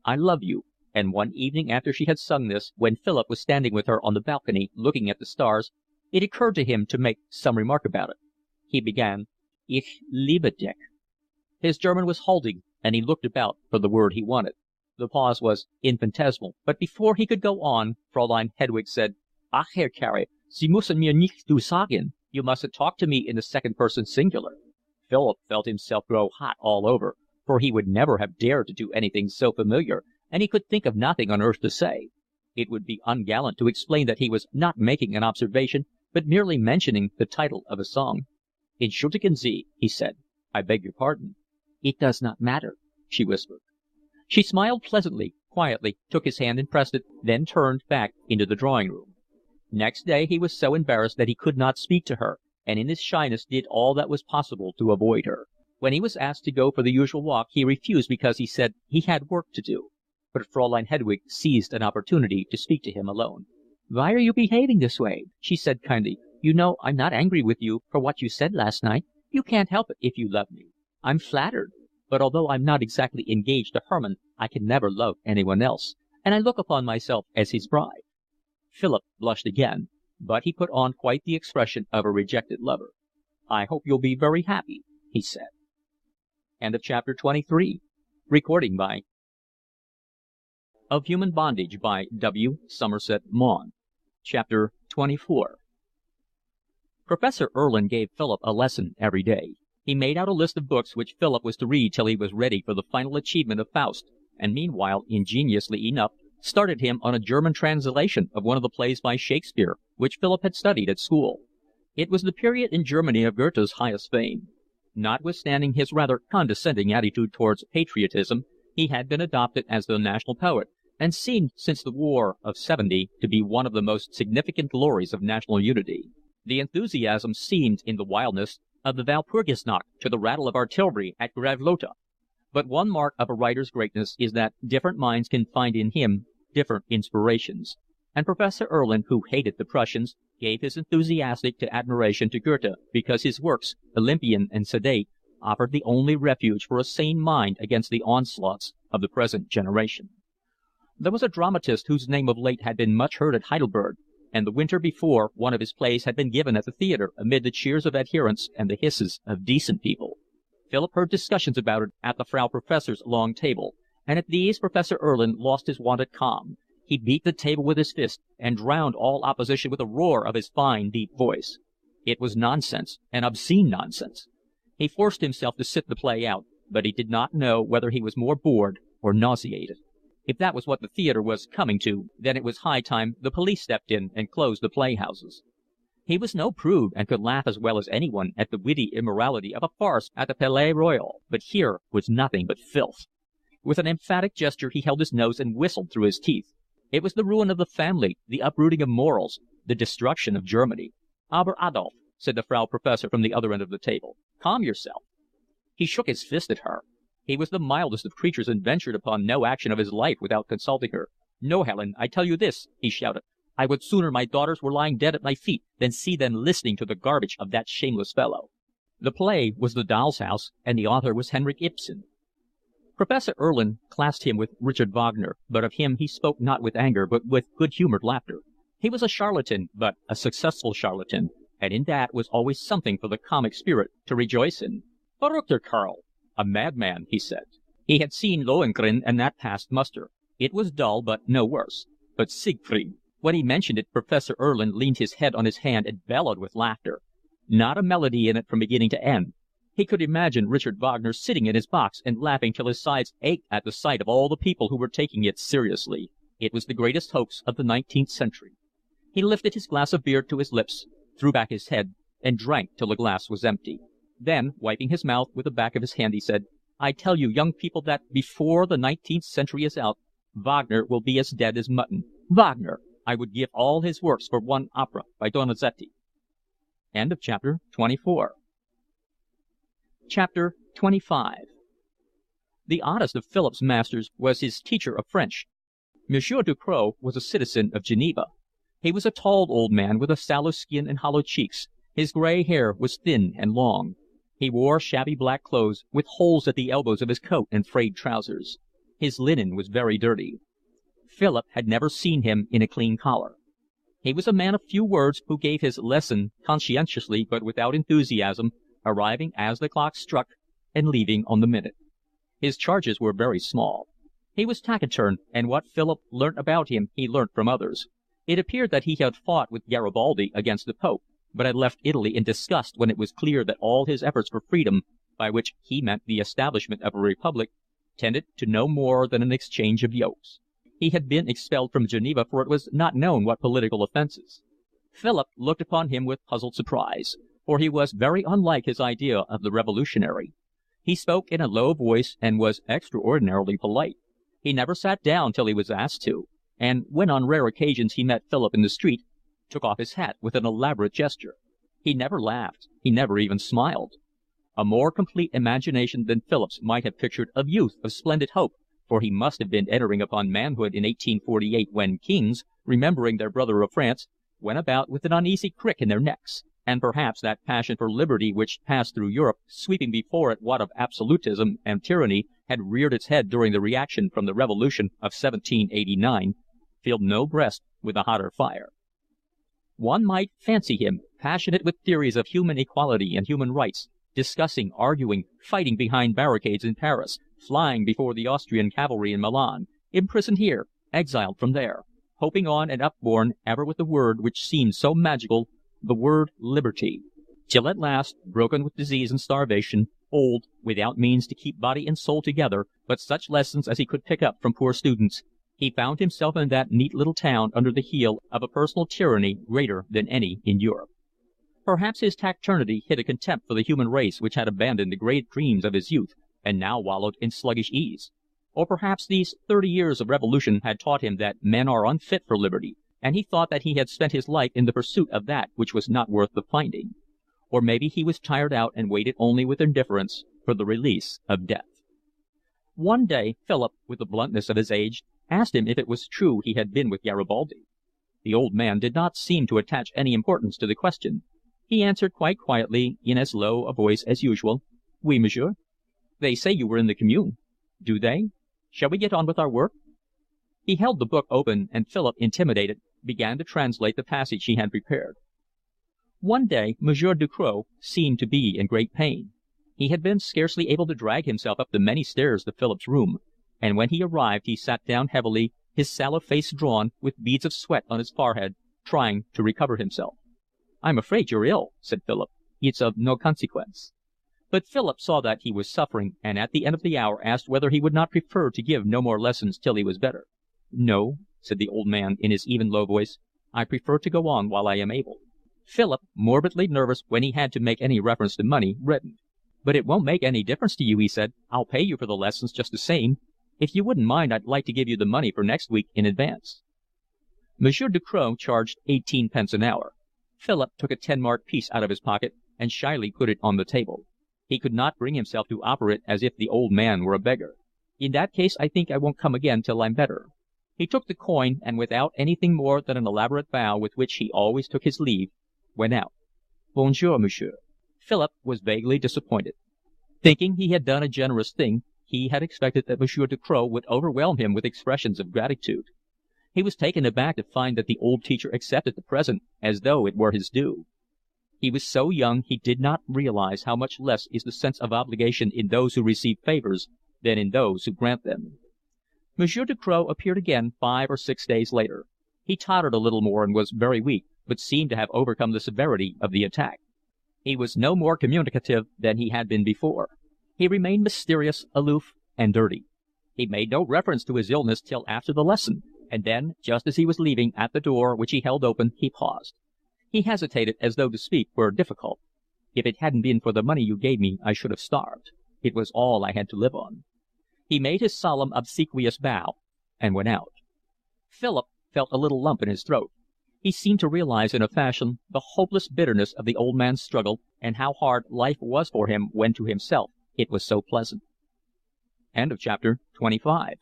I love you, and one evening after she had sung this, when Philip was standing with her on the balcony looking at the stars, it occurred to him to make some remark about it. He began, Ich liebe dich. His German was halting, and he looked about for the word he wanted. The pause was infinitesimal, but before he could go on, Fraulein Hedwig said, Ach, Herr Carey, Sie müssen mir nicht du sagen. You mustn't talk to me in the second person singular. Philip felt himself grow hot all over, for he would never have dared to do anything so familiar, and he could think of nothing on earth to say. It would be ungallant to explain that he was not making an observation, but merely mentioning the title of a song. Entschuldigen Sie, he said. I beg your pardon. It does not matter, she whispered. She smiled pleasantly, quietly took his hand and pressed it, then turned back into the drawing room. Next day he was so embarrassed that he could not speak to her, and in his shyness did all that was possible to avoid her. When he was asked to go for the usual walk, he refused because he said he had work to do. But Fraulein Hedwig seized an opportunity to speak to him alone. "Why are you behaving this way?" she said kindly. "You know I'm not angry with you for what you said last night. You can't help it if you love me. I'm flattered. But although I'm not exactly engaged to Hermann, I can never love anyone else, and I look upon myself as his bride." Philip blushed again, but he put on quite the expression of a rejected lover. "I hope you'll be very happy," he said. End of chapter 23. Recording by Of Human Bondage by W. Somerset Maugham. Chapter 24. Professor Erlin gave Philip a lesson every day. He made out a list of books which Philip was to read till he was ready for the final achievement of Faust, and meanwhile, ingeniously enough, started him on a German translation of one of the plays by Shakespeare, which Philip had studied at school. It was the period in Germany of Goethe's highest fame. Notwithstanding his rather condescending attitude towards patriotism, he had been adopted as the national poet, and seemed since the War of '70 to be one of the most significant glories of national unity. The enthusiasm seemed in the wildness of the Walpurgisnacht to the rattle of artillery at Gravelotte. But one mark of a writer's greatness is that different minds can find in him different inspirations, and Professor Erlin, who hated the Prussians, gave his enthusiastic admiration to Goethe because his works, Olympian and sedate, offered the only refuge for a sane mind against the onslaughts of the present generation. There was a dramatist whose name of late had been much heard at Heidelberg, and the winter before one of his plays had been given at the theatre amid the cheers of adherents and the hisses of decent people. Philip heard discussions about it at the Frau Professor's long table, and at these Professor Erlin lost his wonted calm. He beat the table with his fist, and drowned all opposition with a roar of his fine, deep voice. It was nonsense, and obscene nonsense. He forced himself to sit the play out, but he did not know whether he was more bored or nauseated. If that was what the theatre was coming to, then it was high time the police stepped in and closed the playhouses. He was no prude, and could laugh as well as anyone at the witty immorality of a farce at the Palais Royal, but here was nothing but filth. With an emphatic gesture he held his nose and whistled through his teeth. It was the ruin of the family, the uprooting of morals, the destruction of Germany. "Aber Adolf," said the Frau Professor from the other end of the table, "calm yourself." He shook his fist at her. He was the mildest of creatures and ventured upon no action of his life without consulting her. "No, Helen, I tell you this," he shouted. "I would sooner my daughters were lying dead at my feet than see them listening to the garbage of that shameless fellow." The play was The Doll's House, and the author was Henrik Ibsen. Professor Erlin classed him with Richard Wagner, but of him he spoke not with anger but with good-humored laughter. He was a charlatan, but a successful charlatan, and in that was always something for the comic spirit to rejoice in. "Verrückter Kerl," a madman, he said. He had seen Lohengrin, and that passed muster. It was dull, but no worse. But Siegfried! When he mentioned it, Professor Erlin leaned his head on his hand and bellowed with laughter. Not a melody in it from beginning to end. He could imagine Richard Wagner sitting in his box and laughing till his sides ached at the sight of all the people who were taking it seriously. It was the greatest hoax of the 19th century. He lifted his glass of beer to his lips, threw back his head, and drank till the glass was empty. Then, wiping his mouth with the back of his hand, he said, "I tell you, young people, that before the 19th century is out, Wagner will be as dead as mutton. Wagner! I would give all his works for one opera by Donizetti." End of chapter 24. Chapter 25. The oddest of Philip's masters was his teacher of French. Monsieur Ducrot was a citizen of Geneva. He was a tall old man with a sallow skin and hollow cheeks. His gray hair was thin and long. He wore shabby black clothes, with holes at the elbows of his coat and frayed trousers. His linen was very dirty. Philip had never seen him in a clean collar. He was a man of few words, who gave his lesson conscientiously but without enthusiasm, arriving as the clock struck and leaving on the minute. His charges were very small. He was taciturn, and what Philip learnt about him he learnt from others. It appeared that he had fought with Garibaldi against the Pope, but had left Italy in disgust when it was clear that all his efforts for freedom, by which he meant the establishment of a republic, tended to no more than an exchange of yokes. He had been expelled from Geneva for it was not known what political offences. Philip looked upon him with puzzled surprise. for he was very unlike his idea of the revolutionary. He spoke in a low voice and was extraordinarily polite. He never sat down till he was asked to, and when on rare occasions he met Philip in the street, took off his hat with an elaborate gesture. He never laughed. He never even smiled. A more complete imagination than Philip's might have pictured of youth of splendid hope, for he must have been entering upon manhood in 1848 when kings, remembering their brother of France, went about with an uneasy crick in their necks, and perhaps that passion for liberty which passed through Europe, sweeping before it what of absolutism and tyranny had reared its head during the reaction from the Revolution of 1789, filled no breast with a hotter fire. One might fancy him, passionate with theories of human equality and human rights, discussing, arguing, fighting behind barricades in Paris, flying before the Austrian cavalry in Milan, imprisoned here, exiled from there, hoping on and upborne ever with the word which seemed so magical, the word liberty, till at last, broken with disease and starvation, old, without means to keep body and soul together, but such lessons as he could pick up from poor students, he found himself in that neat little town under the heel of a personal tyranny greater than any in Europe. Perhaps his taciturnity hid a contempt for the human race which had abandoned the great dreams of his youth and now wallowed in sluggish ease. Or perhaps these 30 years of revolution had taught him that men are unfit for liberty, and he thought that he had spent his life in the pursuit of that which was not worth the finding. Or maybe he was tired out and waited only with indifference for the release of death. One day Philip, with the bluntness of his age, asked him if it was true he had been with Garibaldi. The old man did not seem to attach any importance to the question. He answered quite quietly, in as low a voice as usual, "Oui, monsieur." "They say you were in the Commune." "Do they? Shall we get on with our work?" He held the book open, and Philip, intimidated, began to translate the passage he had prepared. One day Monsieur Ducrot seemed to be in great pain. He had been scarcely able to drag himself up the many stairs to Philip's room, and when he arrived he sat down heavily, his sallow face drawn, with beads of sweat on his forehead, trying to recover himself. "I'm afraid you're ill," said Philip. "It's of no consequence." But Philip saw that he was suffering, and at the end of the hour asked whether he would not prefer to give no more lessons till he was better. "No," said the old man in his even low voice. "I prefer to go on while I am able." Philip, morbidly nervous when he had to make any reference to money, reddened. "But it won't make any difference to you," he said. "I'll pay you for the lessons just the same. If you wouldn't mind, I'd like to give you the money for next week in advance." Monsieur Ducrot charged 18 pence an hour. Philip took a 10-mark piece out of his pocket and shyly put it on the table. He could not bring himself to offer it as if the old man were a beggar. "In that case I think I won't come again till I'm better." He took the coin, and without anything more than an elaborate bow with which he always took his leave, went out. "Bonjour, monsieur." Philip was vaguely disappointed. Thinking he had done a generous thing, he had expected that Monsieur Ducrot would overwhelm him with expressions of gratitude. He was taken aback to find that the old teacher accepted the present as though it were his due. He was so young he did not realize how much less is the sense of obligation in those who receive favors than in those who grant them. Monsieur Ducrot appeared again 5 or 6 days later. He tottered a little more and was very weak, but seemed to have overcome the severity of the attack. He was no more communicative than he had been before. He remained mysterious, aloof, and dirty. He made no reference to his illness till after the lesson, and then, just as he was leaving, at the door, which he held open, he paused. He hesitated, as though to speak were difficult. "If it hadn't been for the money you gave me, I should have starved. It was all I had to live on." He made his solemn, obsequious bow, and went out. Philip felt a little lump in his throat. He seemed to realize in a fashion the hopeless bitterness of the old man's struggle, and how hard life was for him when to himself it was so pleasant. End of chapter 25.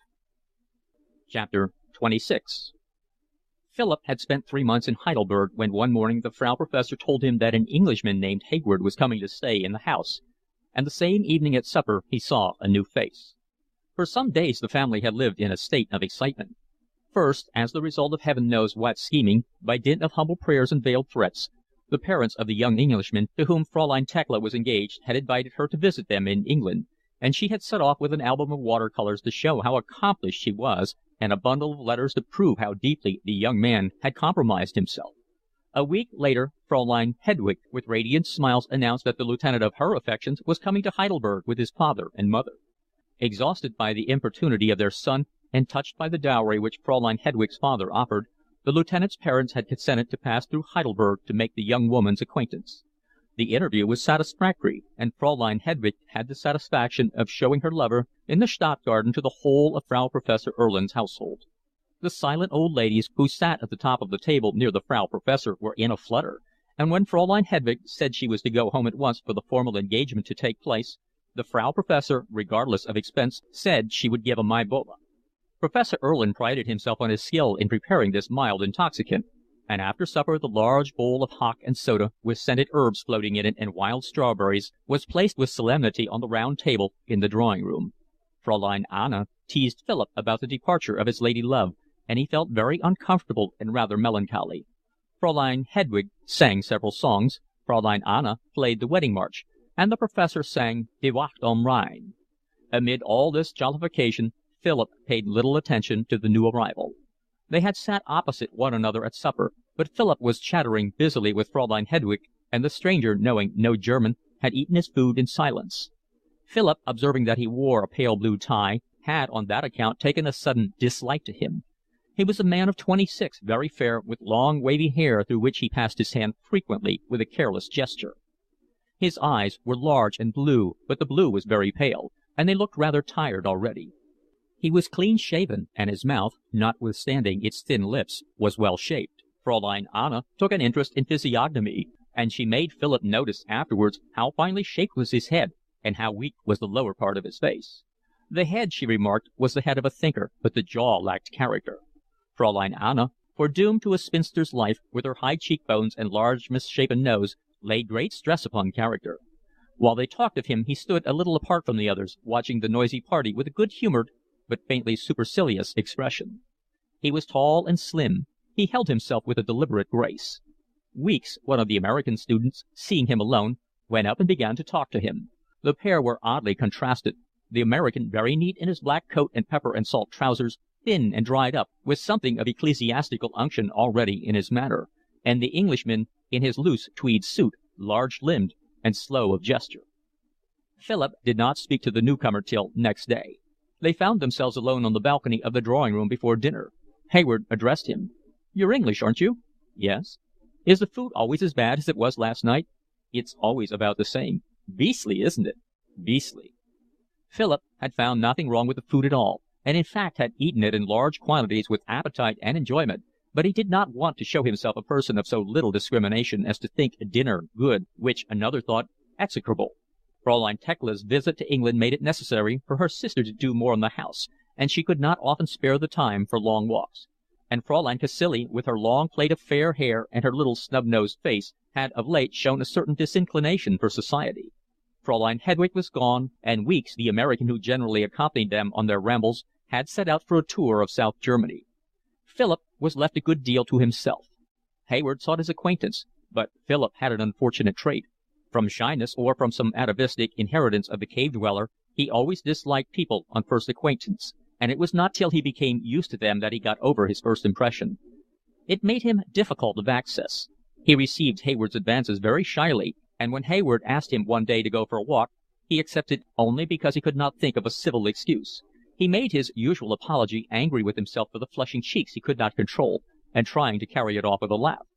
Chapter 26. Philip had spent 3 months in Heidelberg when one morning the Frau Professor told him that an Englishman named Hayward was coming to stay in the house, and the same evening at supper he saw a new face. For some days the family had lived in a state of excitement. First, as the result of heaven knows what scheming, by dint of humble prayers and veiled threats, the parents of the young Englishman to whom Fraulein Thekla was engaged had invited her to visit them in England, and she had set off with an album of water-colors to show how accomplished she was, and a bundle of letters to prove how deeply the young man had compromised himself. A week later Fraulein Hedwig, with radiant smiles, announced that the lieutenant of her affections was coming to Heidelberg with his father and mother. Exhausted by the importunity of their son, and touched by the dowry which Fraulein Hedwig's father offered, the lieutenant's parents had consented to pass through Heidelberg to make the young woman's acquaintance. The interview was satisfactory, and Fraulein Hedwig had the satisfaction of showing her lover in the Stadtgarten to the whole of Frau Professor Erlin's household. The silent old ladies who sat at the top of the table near the Frau Professor were in a flutter, and when Fraulein Hedwig said she was to go home at once for the formal engagement to take place, the Frau Professor, regardless of expense, said she would give a Maiboba. Professor Erlin prided himself on his skill in preparing this mild intoxicant, and after supper the large bowl of hock and soda, with scented herbs floating in it and wild strawberries, was placed with solemnity on the round table in the drawing-room. Fraulein Anna teased Philip about the departure of his lady love, and he felt very uncomfortable and rather melancholy. Fraulein Hedwig sang several songs, Fraulein Anna played the wedding march, and the professor sang Die Wacht am Rhein. Amid all this jollification, Philip paid little attention to the new arrival. They had sat opposite one another at supper, but Philip was chattering busily with Fraulein Hedwig, and the stranger, knowing no German, had eaten his food in silence. Philip, observing that he wore a pale blue tie, had on that account taken a sudden dislike to him. He was a man of 26, very fair, with long wavy hair through which he passed his hand frequently with a careless gesture. His eyes were large and blue, but the blue was very pale, and they looked rather tired already. He was clean-shaven, and his mouth, notwithstanding its thin lips, was well-shaped. Fraulein Anna took an interest in physiognomy, and she made Philip notice afterwards how finely shaped was his head and how weak was the lower part of his face. The head, she remarked, was the head of a thinker, but the jaw lacked character. Fraulein Anna, foredoomed to a spinster's life, with her high cheekbones and large misshapen nose, laid great stress upon character. While they talked of him he stood a little apart from the others, watching the noisy party with a good-humoured but faintly supercilious expression. He was tall and slim. He held himself with a deliberate grace. Weeks, one of the American students, seeing him alone, went up and began to talk to him. The pair were oddly contrasted, the American very neat in his black coat and pepper and salt trousers, thin and dried up, with something of ecclesiastical unction already in his manner, and the Englishman in his loose tweed suit, large-limbed and slow of gesture. Philip did not speak to the newcomer till next day. They found themselves alone on the balcony of the drawing-room before dinner. Hayward addressed him. "You're English, aren't you?" "Yes." "Is the food always as bad as it was last night?" "It's always about the same." "Beastly, isn't it?" "Beastly." Philip had found nothing wrong with the food at all, and in fact had eaten it in large quantities with appetite and enjoyment, but he did not want to show himself a person of so little discrimination as to think a dinner good which another thought execrable. Fraulein Thekla's visit to England made it necessary for her sister to do more in the house, and she could not often spare the time for long walks. And Fraulein Cacilie, with her long plait of fair hair and her little snub-nosed face, had of late shown a certain disinclination for society. Fraulein Hedwig was gone, and Weeks, the American who generally accompanied them on their rambles, had set out for a tour of South Germany. Philip was left a good deal to himself. Hayward sought his acquaintance, but Philip had an unfortunate trait. From shyness or from some atavistic inheritance of the cave-dweller, he always disliked people on first acquaintance, and it was not till he became used to them that he got over his first impression. It made him difficult of access. He received Hayward's advances very shyly, and when Hayward asked him one day to go for a walk, he accepted only because he could not think of a civil excuse. He made his usual apology, angry with himself for the flushing cheeks he could not control, and trying to carry it off with a laugh.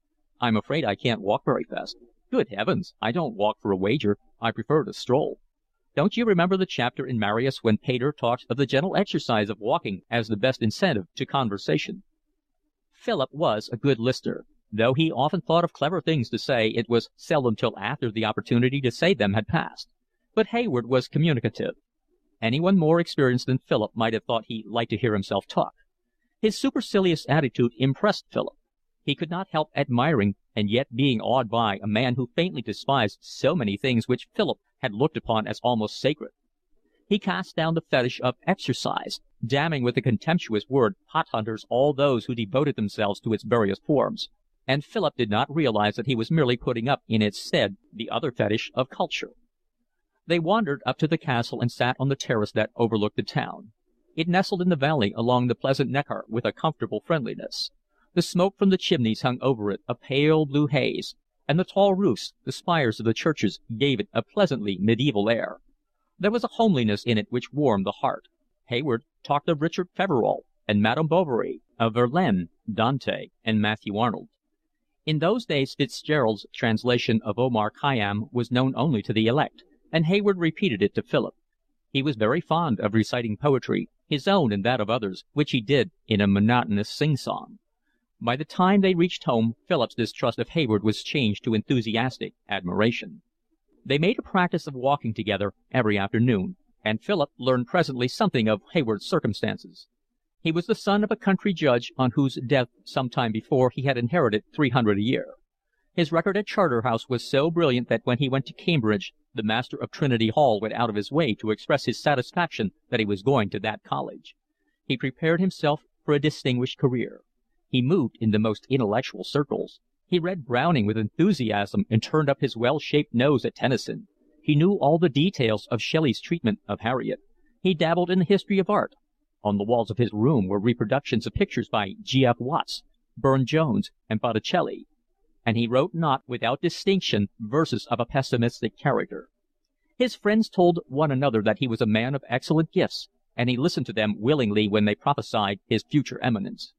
"I'm afraid I can't walk very fast." "Good heavens, I don't walk for a wager. I prefer to stroll." "Don't you remember the chapter in Marius when Pater talks of the gentle exercise of walking as the best incentive to conversation?" Philip was a good listener. Though he often thought of clever things to say, it was seldom till after the opportunity to say them had passed. But Hayward was communicative. Anyone more experienced than Philip might have thought he liked to hear himself talk. His supercilious attitude impressed Philip. He could not help admiring and yet being awed by a man who faintly despised so many things which Philip had looked upon as almost sacred. He cast down the fetish of exercise, damning with the contemptuous word pot-hunters all those who devoted themselves to its various forms, and Philip did not realize that he was merely putting up in its stead the other fetish of culture. They wandered up to the castle and sat on the terrace that overlooked the town. It nestled in the valley along the pleasant Neckar with a comfortable friendliness. The smoke from the chimneys hung over it, a pale blue haze, and the tall roofs, the spires of the churches, gave it a pleasantly medieval air. There was a homeliness in it which warmed the heart. Hayward talked of Richard Feverel and Madame Bovary, of Verlaine, Dante, and Matthew Arnold. In those days Fitzgerald's translation of Omar Khayyam was known only to the elect, and Hayward repeated it to Philip. He was very fond of reciting poetry, his own and that of others, which he did in a monotonous sing-song. By the time they reached home, Philip's distrust of Hayward was changed to enthusiastic admiration. They made a practice of walking together every afternoon, and Philip learned presently something of Hayward's circumstances. He was the son of a country judge on whose death some time before he had inherited £300 a year. His record at Charterhouse was so brilliant that when he went to Cambridge, the master of Trinity Hall went out of his way to express his satisfaction that he was going to that college. He prepared himself for a distinguished career. He moved in the most intellectual circles. He read Browning with enthusiasm and turned up his well-shaped nose at Tennyson. He knew all the details of Shelley's treatment of Harriet. He dabbled in the history of art. On the walls of his room were reproductions of pictures by G.F. Watts, Burne-Jones, and Botticelli, and he wrote not without distinction verses of a pessimistic character. His friends told one another that he was a man of excellent gifts, and he listened to them willingly when they prophesied his future eminence.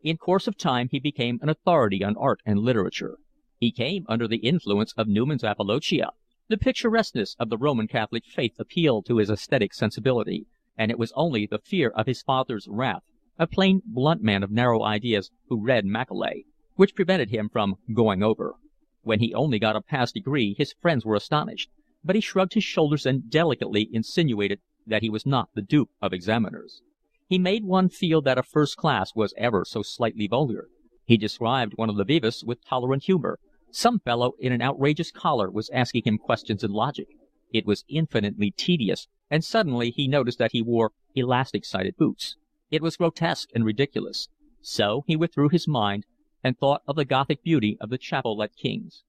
In course of time he became an authority on art and literature. He came under the influence of Newman's Apologia. The picturesqueness of the Roman Catholic faith appealed to his aesthetic sensibility, and it was only the fear of his father's wrath, a plain, blunt man of narrow ideas who read Macaulay, which prevented him from going over. When he only got a pass degree his friends were astonished, but he shrugged his shoulders and delicately insinuated that he was not the dupe of examiners. He made one feel that a first class was ever so slightly vulgar. He described one of the vivists with tolerant humor. Some fellow in an outrageous collar was asking him questions in logic. It was infinitely tedious, and suddenly he noticed that he wore elastic-sided boots. It was grotesque and ridiculous. So he withdrew his mind and thought of the Gothic beauty of the chapel at King's.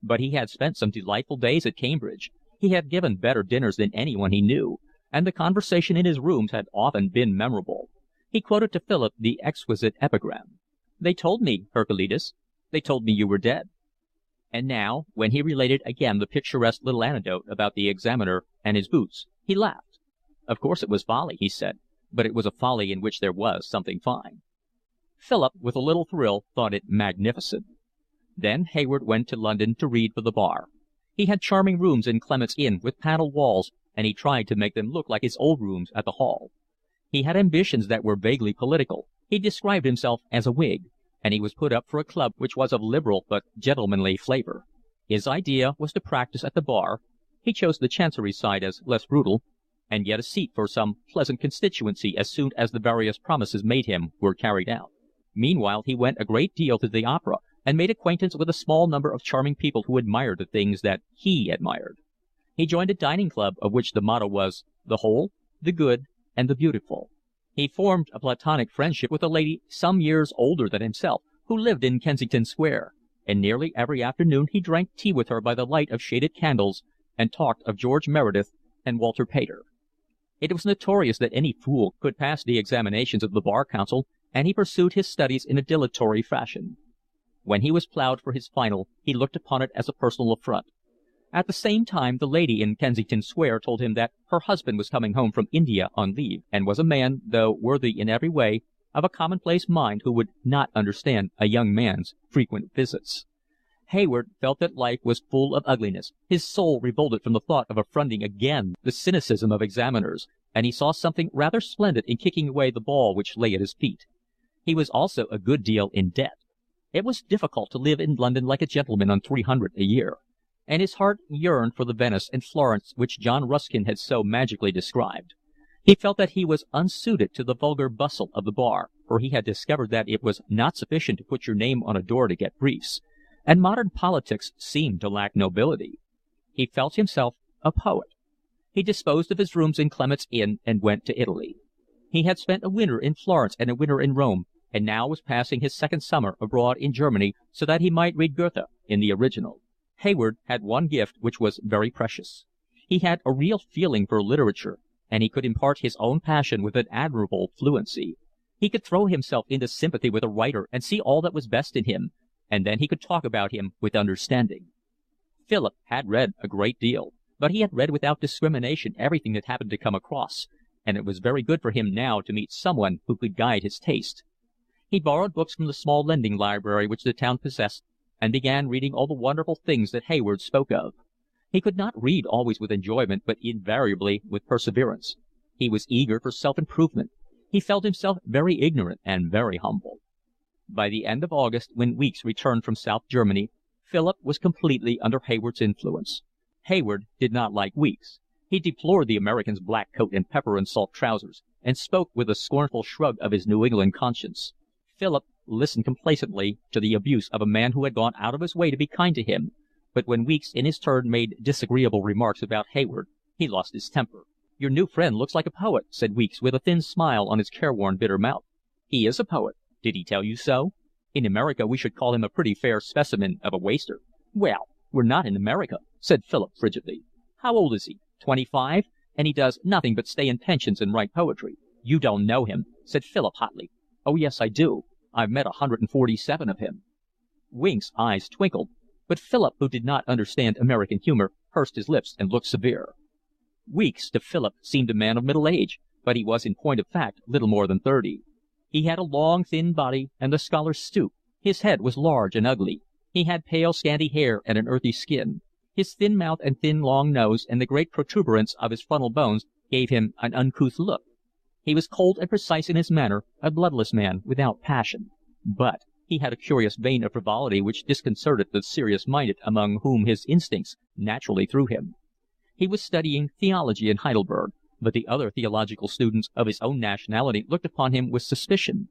But he had spent some delightful days at Cambridge. He had given better dinners than anyone he knew, and the conversation in his rooms had often been memorable. He quoted to Philip the exquisite epigram, "They told me, Herculitus, they told me you were dead." And now, when he related again the picturesque little anecdote about the examiner and his boots, he laughed. Of course it was folly, he said, but it was a folly in which there was something fine. Philip, with a little thrill, thought it magnificent. Then Hayward went to London to read for the bar. He had charming rooms in Clement's Inn with panelled walls, and he tried to make them look like his old rooms at the Hall. He had ambitions that were vaguely political. He described himself as a Whig, and he was put up for a club which was of liberal but gentlemanly flavour. His idea was to practise at the bar. He chose the Chancery side as less brutal, and get a seat for some pleasant constituency as soon as the various promises made him were carried out. Meanwhile he went a great deal to the opera, and made acquaintance with a small number of charming people who admired the things that he admired. He joined a dining club of which the motto was "The Whole, the Good, and the Beautiful." He formed a platonic friendship with a lady some years older than himself, who lived in Kensington Square, and nearly every afternoon he drank tea with her by the light of shaded candles, and talked of George Meredith and Walter Pater. It was notorious that any fool could pass the examinations of the Bar Council, and he pursued his studies in a dilatory fashion. When he was ploughed for his final, he looked upon it as a personal affront. At the same time the lady in Kensington Square told him that her husband was coming home from India on leave, and was a man, though worthy in every way, of a commonplace mind who would not understand a young man's frequent visits. Hayward felt that life was full of ugliness. His soul revolted from the thought of affronting again the cynicism of examiners, and he saw something rather splendid in kicking away the ball which lay at his feet. He was also a good deal in debt. It was difficult to live in London like a gentleman on £300 a year, and his heart yearned for the Venice and Florence which John Ruskin had so magically described. He felt that he was unsuited to the vulgar bustle of the bar, for he had discovered that it was not sufficient to put your name on a door to get briefs, and modern politics seemed to lack nobility. He felt himself a poet. He disposed of his rooms in Clement's Inn and went to Italy. He had spent a winter in Florence and a winter in Rome, and now was passing his second summer abroad in Germany so that he might read Goethe in the original. Hayward had one gift which was very precious. He had a real feeling for literature, and he could impart his own passion with an admirable fluency. He could throw himself into sympathy with a writer and see all that was best in him, and then he could talk about him with understanding. Philip had read a great deal, but he had read without discrimination everything that happened to come across, and it was very good for him now to meet someone who could guide his taste. He borrowed books from the small lending library which the town possessed, and began reading all the wonderful things that Hayward spoke of. He could not read always with enjoyment, but invariably with perseverance. He was eager for self-improvement. He felt himself very ignorant and very humble. By the end of August, when Weeks returned from South Germany, Philip was completely under Hayward's influence. Hayward did not like Weeks. He deplored the American's black coat and pepper and salt trousers, and spoke with a scornful shrug of his New England conscience. Philip listened complacently to the abuse of a man who had gone out of his way to be kind to him, but when Weeks in his turn made disagreeable remarks about Hayward, he lost his temper. "Your new friend looks like a poet," said Weeks, with a thin smile on his careworn, bitter mouth. "He is a poet. Did he tell you so? In America we should call him a pretty fair specimen of a waster." "Well, we're not in America," said Philip frigidly. "How old is he? 25? And he does nothing but stay in pensions and write poetry." "You don't know him," said Philip hotly. "Oh, yes, I do. I've met 147 of him." Weeks' eyes twinkled, but Philip, who did not understand American humor, pursed his lips and looked severe. Weeks, to Philip, seemed a man of middle age, but he was in point of fact little more than 30. He had a long, thin body and the scholar's stoop. His head was large and ugly. He had pale, scanty hair and an earthy skin. His thin mouth and thin, long nose and the great protuberance of his frontal bones gave him an uncouth look. He was cold and precise in his manner, a bloodless man without passion. But he had a curious vein of frivolity which disconcerted the serious-minded among whom his instincts naturally threw him. He was studying theology in Heidelberg, but the other theological students of his own nationality looked upon him with suspicion.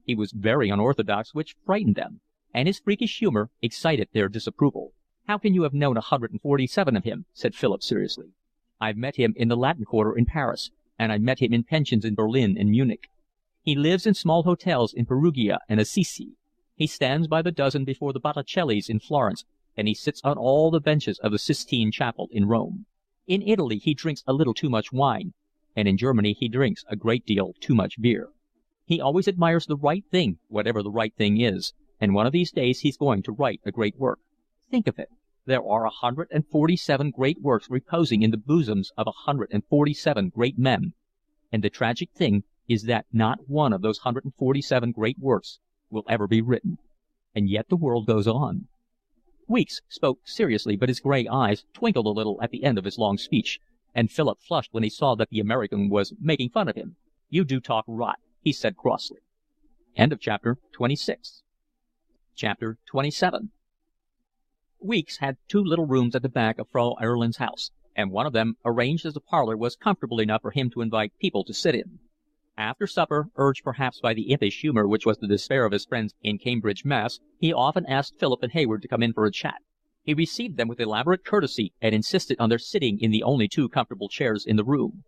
He was very unorthodox, which frightened them, and his freakish humor excited their disapproval. "How can you have known 147 of him?" said Philip seriously. "I've met him in the Latin Quarter in Paris, and I've met him in pensions in Berlin and Munich. He lives in small hotels in Perugia and Assisi. He stands by the dozen before the Botticellis in Florence, and he sits on all the benches of the Sistine Chapel in Rome. In Italy he drinks a little too much wine, and in Germany he drinks a great deal too much beer. He always admires the right thing, whatever the right thing is, and one of these days he's going to write a great work. Think of it. There are 147 great works reposing in the bosoms of 147 great men, and the tragic thing is that not one of those 147 great works will ever be written. And yet the world goes on." Weeks spoke seriously, but his gray eyes twinkled a little at the end of his long speech, and Philip flushed when he saw that the American was making fun of him. "You do talk rot," he said crossly. Chapter 26. Chapter 27. Weeks had 2 little rooms at the back of Frau Erlin's house, and one of them, arranged as a parlor, was comfortable enough for him to invite people to sit in. After supper, urged perhaps by the impish humor which was the despair of his friends in Cambridge, Mass., he often asked Philip and Hayward to come in for a chat. He received them with elaborate courtesy and insisted on their sitting in the only 2 comfortable chairs in the room.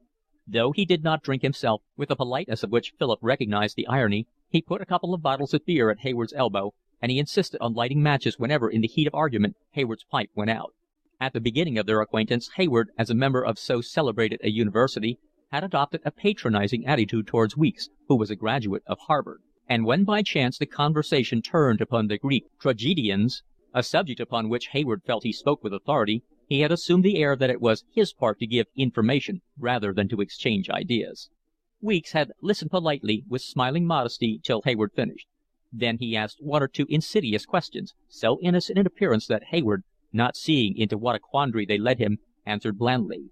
Though he did not drink himself, with a politeness of which Philip recognized the irony, he put a couple of bottles of beer at Hayward's elbow, and he insisted on lighting matches whenever in the heat of argument Hayward's pipe went out. At the beginning of their acquaintance, Hayward, as a member of so celebrated a university, had adopted a patronizing attitude towards Weeks, who was a graduate of Harvard. And when by chance the conversation turned upon the Greek tragedians, a subject upon which Hayward felt he spoke with authority, he had assumed the air that it was his part to give information rather than to exchange ideas. Weeks had listened politely, with smiling modesty, till Hayward finished. Then he asked 1 or 2 insidious questions, so innocent in appearance that Hayward, not seeing into what a quandary they led him, answered blandly.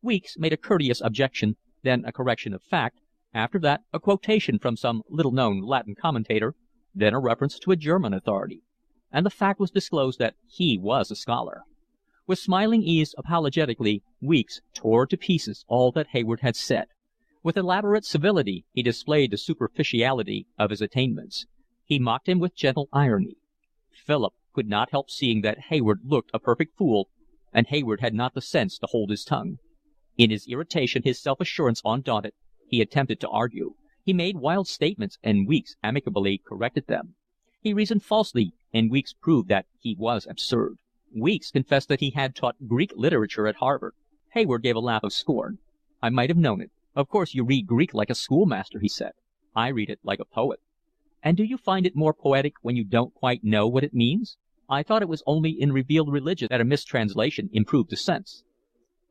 Weeks made a courteous objection, then a correction of fact, after that a quotation from some little-known Latin commentator, then a reference to a German authority, and the fact was disclosed that he was a scholar. With smiling ease, apologetically, Weeks tore to pieces all that Hayward had said. With elaborate civility he displayed the superficiality of his attainments. He mocked him with gentle irony. Philip could not help seeing that Hayward looked a perfect fool, and Hayward had not the sense to hold his tongue. In his irritation, his self-assurance undaunted, he attempted to argue. He made wild statements, and Weeks amicably corrected them. He reasoned falsely, and Weeks proved that he was absurd. Weeks confessed that he had taught Greek literature at Harvard. Hayward gave a laugh of scorn. "I might have known it. Of course you read Greek like a schoolmaster," he said. "I read it like a poet." "And do you find it more poetic when you don't quite know what it means? I thought it was only in revealed religion that a mistranslation improved the sense."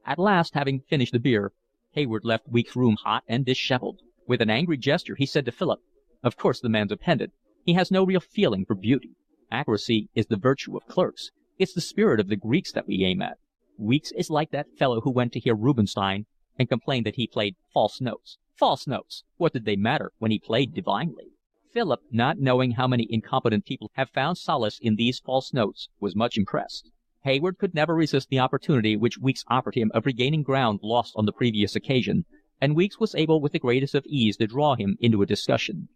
At last, having finished the beer, Hayward left Weeks' room hot and dishevelled. With an angry gesture he said to Philip, "Of course the man's a pedant. He has no real feeling for beauty. accuracy is the virtue of clerks. It's the spirit of the Greeks that we aim at. Weeks is like that fellow who went to hear Rubinstein and complained that he played false notes. False notes! What did they matter when he played divinely? Philip, not knowing how many incompetent people have found solace in these false notes, was much impressed. Hayward could never resist the opportunity which Weeks offered him of regaining ground lost on the previous occasion, and Weeks was able with the greatest of ease to draw him into a discussion.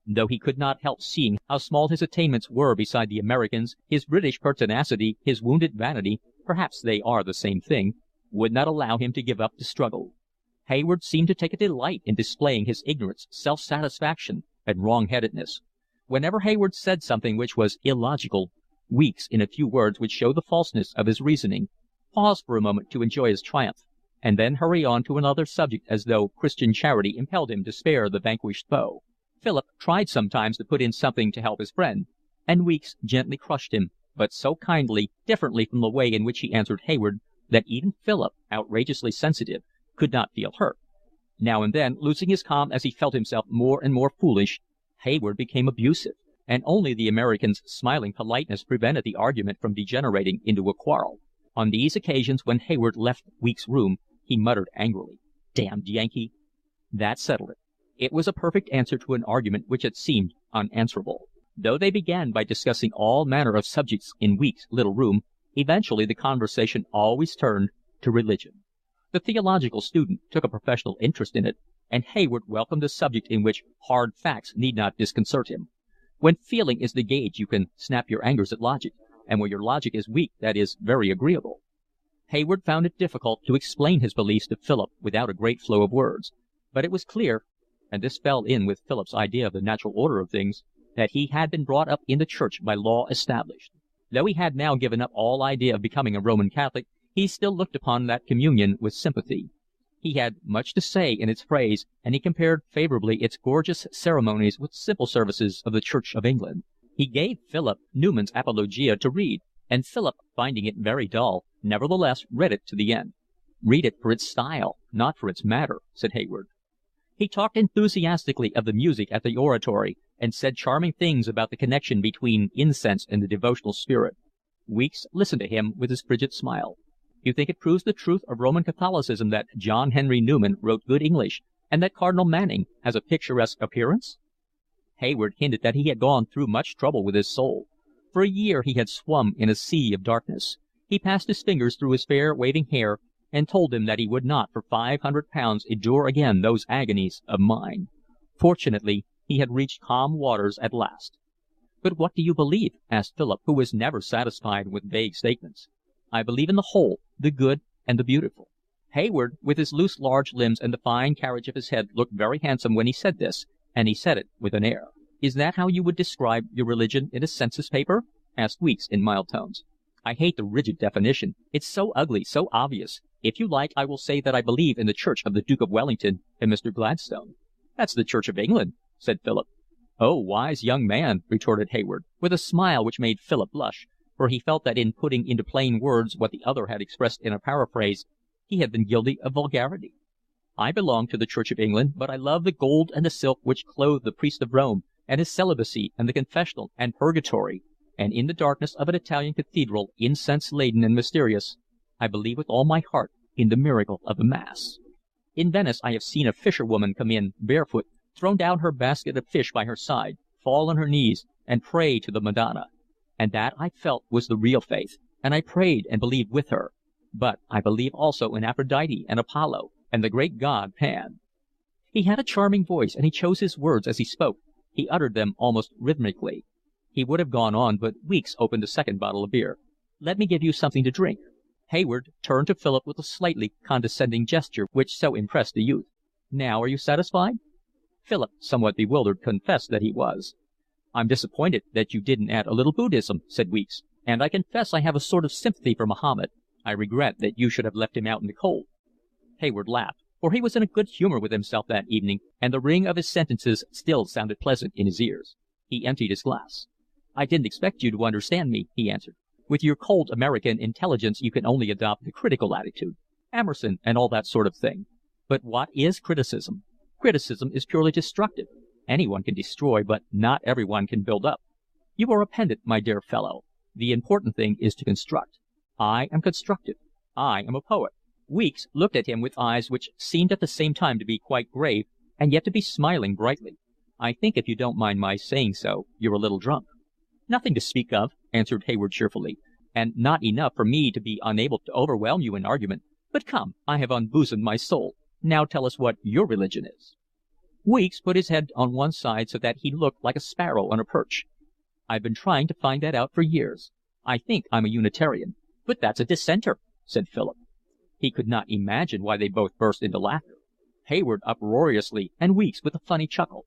Though he could not help seeing how small his attainments were beside the American's, his British pertinacity, his wounded vanity, perhaps they are the same thing, would not allow him to give up the struggle. Hayward seemed to take a delight in displaying his ignorance, self-satisfaction, and wrong-headedness. Whenever Hayward said something which was illogical, Weeks, in a few words, would show the falseness of his reasoning, pause for a moment to enjoy his triumph, and then hurry on to another subject as though Christian charity impelled him to spare the vanquished foe. Philip tried sometimes to put in something to help his friend, and Weeks gently crushed him, but so kindly, differently from the way in which he answered Hayward, that even Philip, outrageously sensitive, could not feel hurt. Now and then, losing his calm as he felt himself more and more foolish, Hayward became abusive, and only the American's smiling politeness prevented the argument from degenerating into a quarrel. On these occasions, when Hayward left Weeks' room, he muttered angrily, "Damned Yankee!" That settled it. It was a perfect answer to an argument which had seemed unanswerable. Though they began by discussing all manner of subjects in Weeks' little room, eventually the conversation always turned to religion. The theological student took a professional interest in it, and Hayward welcomed a subject in which hard facts need not disconcert him. When feeling is the gauge, you can snap your angers at logic, and where your logic is weak, that is very agreeable. Hayward found it difficult to explain his beliefs to Philip without a great flow of words, but it was clear, and this fell in with Philip's idea of the natural order of things, that he had been brought up in the church by law established. Though he had now given up all idea of becoming a Roman Catholic, he still looked upon that communion with sympathy. He had much to say in its praise, and he compared favorably its gorgeous ceremonies with simple services of the Church of England. He gave Philip Newman's Apologia to read, and Philip, finding it very dull, nevertheless read it to the end. "Read it for its style, not for its matter," said Hayward. He talked enthusiastically of the music at the oratory, and said charming things about the connection between incense and the devotional spirit. Weeks listened to him with his frigid smile. "You think it proves the truth of Roman Catholicism that John Henry Newman wrote good English, and that Cardinal Manning has a picturesque appearance?" Hayward hinted that he had gone through much trouble with his soul. For a year he had swum in a sea of darkness. He passed his fingers through his fair waving hair, and told him that he would not for £500 endure again those agonies of mind. Fortunately, he had reached calm waters at last. "But what do you believe?" asked Philip, who was never satisfied with vague statements. "I believe in the whole, the good and the beautiful." Hayward, with his loose large limbs and the fine carriage of his head, looked very handsome when he said this, and he said it with an air. "Is that how you would describe your religion in a census paper?" asked Weeks in mild tones. "I hate the rigid definition. It's so ugly, so obvious. If you like, I will say that I believe in the Church of the Duke of Wellington and Mr. Gladstone." "That's the Church of England," said Philip. "Oh, wise young man," retorted Hayward, with a smile which made Philip blush, for he felt that in putting into plain words what the other had expressed in a paraphrase, he had been guilty of vulgarity. "I belong to the Church of England, but I love the gold and the silk which clothe the priest of Rome, and his celibacy, and the confessional, and purgatory, and in the darkness of an Italian cathedral, incense-laden and mysterious, I believe with all my heart in the miracle of the Mass. In Venice I have seen a fisherwoman come in barefoot, throw down her basket of fish by her side, fall on her knees, and pray to the Madonna. And that, I felt, was the real faith, and I prayed and believed with her. But I believe also in Aphrodite and Apollo, and the great god Pan." He had a charming voice, and he chose his words as he spoke. He uttered them almost rhythmically. He would have gone on, but Weeks opened a second bottle of beer. "Let me give you something to drink." Hayward turned to Philip with a slightly condescending gesture which so impressed the youth. "Now are you satisfied?" Philip, somewhat bewildered, confessed that he was. "I'm disappointed that you didn't add a little Buddhism," said Weeks, "and I confess I have a sort of sympathy for Mahomet. I regret that you should have left him out in the cold." Hayward laughed, for he was in a good humour with himself that evening, and the ring of his sentences still sounded pleasant in his ears. He emptied his glass. "I didn't expect you to understand me," he answered. "With your cold American intelligence you can only adopt the critical attitude. Emerson and all that sort of thing. But what is criticism? Criticism is purely destructive. Anyone can destroy, but not everyone can build up. You are a pedant, my dear fellow. The important thing is to construct. I am constructive. I am a poet." Weeks looked at him with eyes which seemed at the same time to be quite grave and yet to be smiling brightly. "I think, if you don't mind my saying so, you're a little drunk." "Nothing to speak of," answered Hayward cheerfully, "and not enough for me to be unable to overwhelm you in argument. But come, I have unbosomed my soul. Now tell us what your religion is." Weeks put his head on one side so that he looked like a sparrow on a perch. "I've been trying to find that out for years. I think I'm a Unitarian." "But that's a dissenter," said Philip. He could not imagine why they both burst into laughter. Hayward uproariously, and Weeks with a funny chuckle.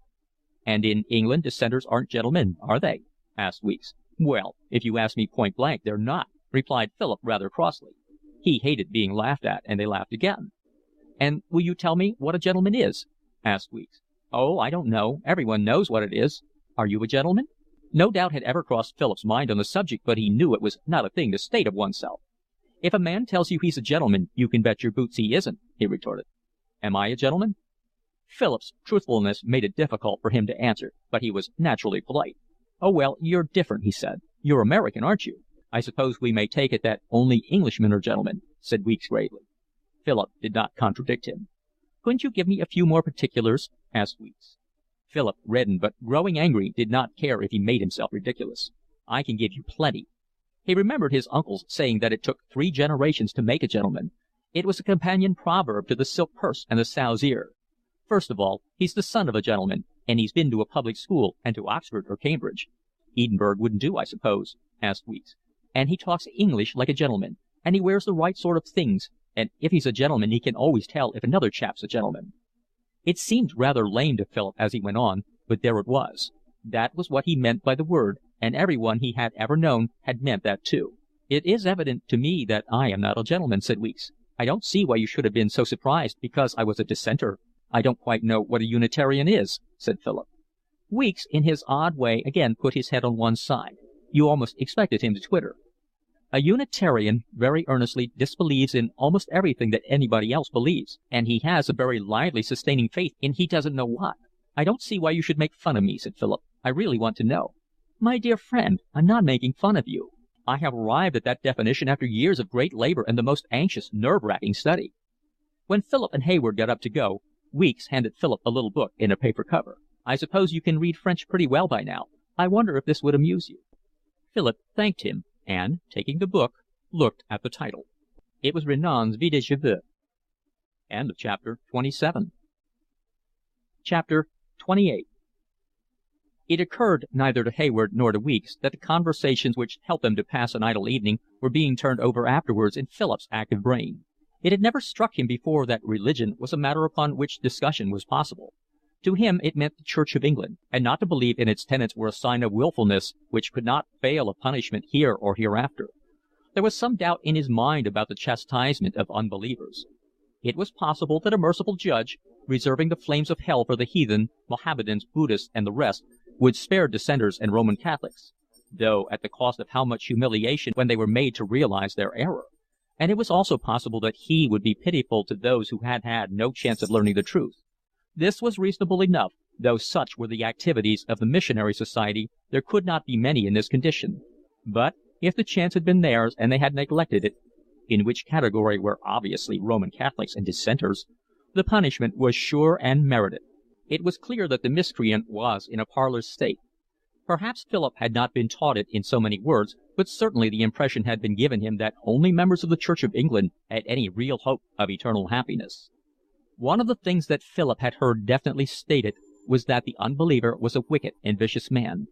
"And in England dissenters aren't gentlemen, are they?" asked Weeks. "Well, if you ask me point blank, they're not," replied Philip rather crossly. He hated being laughed at, and they laughed again. "And will you tell me what a gentleman is?" asked Weeks. "Oh, I don't know. Everyone knows what it is. Are you a gentleman?" No doubt had ever crossed Philip's mind on the subject, but he knew it was not a thing to state of oneself. "If a man tells you he's a gentleman, you can bet your boots he isn't," he retorted. "Am I a gentleman?" Philip's truthfulness made it difficult for him to answer, but he was naturally polite. "Oh, well, you're different," he said. "You're American, aren't you?" "I suppose we may take it that only Englishmen are gentlemen," said Weeks gravely. Philip did not contradict him. "Couldn't you give me a few more particulars?" asked Weeks. Philip reddened, but, growing angry, did not care if he made himself ridiculous. "I can give you plenty." He remembered his uncle's saying that it took 3 generations to make a gentleman. It was a companion proverb to the silk purse and the sow's ear. "First of all, he's the son of a gentleman, and he's been to a public school and to Oxford or Cambridge." "Edinburgh wouldn't do, I suppose?" asked Weeks. "And he talks English like a gentleman, and he wears the right sort of things, and if he's a gentleman he can always tell if another chap's a gentleman." It seemed rather lame to Philip as he went on, but there it was. That was what he meant by the word, and everyone he had ever known had meant that too. "It is evident to me that I am not a gentleman," said Weeks. "I don't see why you should have been so surprised because I was a dissenter." "I don't quite know what a Unitarian is," said Philip. Weeks, in his odd way, again put his head on one side. You almost expected him to twitter. "A Unitarian very earnestly disbelieves in almost everything that anybody else believes, and he has a very lively sustaining faith in he doesn't know what." "I don't see why you should make fun of me," said Philip. "I really want to know." "My dear friend, I'm not making fun of you. I have arrived at that definition after years of great labor and the most anxious, nerve-racking study." When Philip and Hayward got up to go, Weeks handed Philip a little book in a paper cover. "I suppose you can read French pretty well by now. I wonder if this would amuse you." Philip thanked him, and, taking the book, looked at the title. It was Renan's Videobook. Chapter 27. Chapter 28. It occurred neither to Hayward nor to Weeks that the conversations which helped them to pass an idle evening were being turned over afterwards in Philip's active brain. It had never struck him before that religion was a matter upon which discussion was possible. To him it meant the Church of England, and not to believe in its tenets were a sign of wilfulness which could not fail of punishment here or hereafter. There was some doubt in his mind about the chastisement of unbelievers. It was possible that a merciful judge, reserving the flames of hell for the heathen, Mohammedans, Buddhists, and the rest, would spare dissenters and Roman Catholics, though at the cost of how much humiliation when they were made to realize their error. And it was also possible that he would be pitiful to those who had had no chance of learning the truth. This was reasonable enough, though such were the activities of the missionary society there could not be many in this condition. But if the chance had been theirs and they had neglected it, in which category were obviously Roman Catholics and dissenters, the punishment was sure and merited. It was clear that the miscreant was in a parlous state. Perhaps Philip had not been taught it in so many words, but certainly the impression had been given him that only members of the Church of England had any real hope of eternal happiness. One of the things that Philip had heard definitely stated was that the unbeliever was a wicked and vicious man.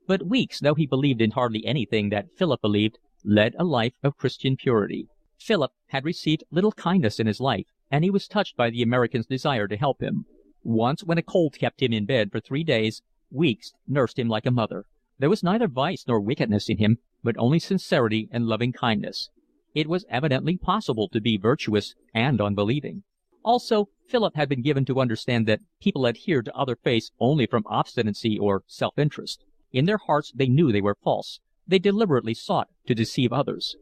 But Weeks, though he believed in hardly anything that Philip believed, led a life of Christian purity. Philip had received little kindness in his life, and he was touched by the American's desire to help him. Once, when a cold kept him in bed for 3 days, Weeks nursed him like a mother. There was neither vice nor wickedness in him, but only sincerity and loving kindness. It was evidently possible to be virtuous and unbelieving. Also, Philip had been given to understand that people adhered to other faiths only from obstinacy or self-interest. In their hearts they knew they were false. They deliberately sought to deceive others.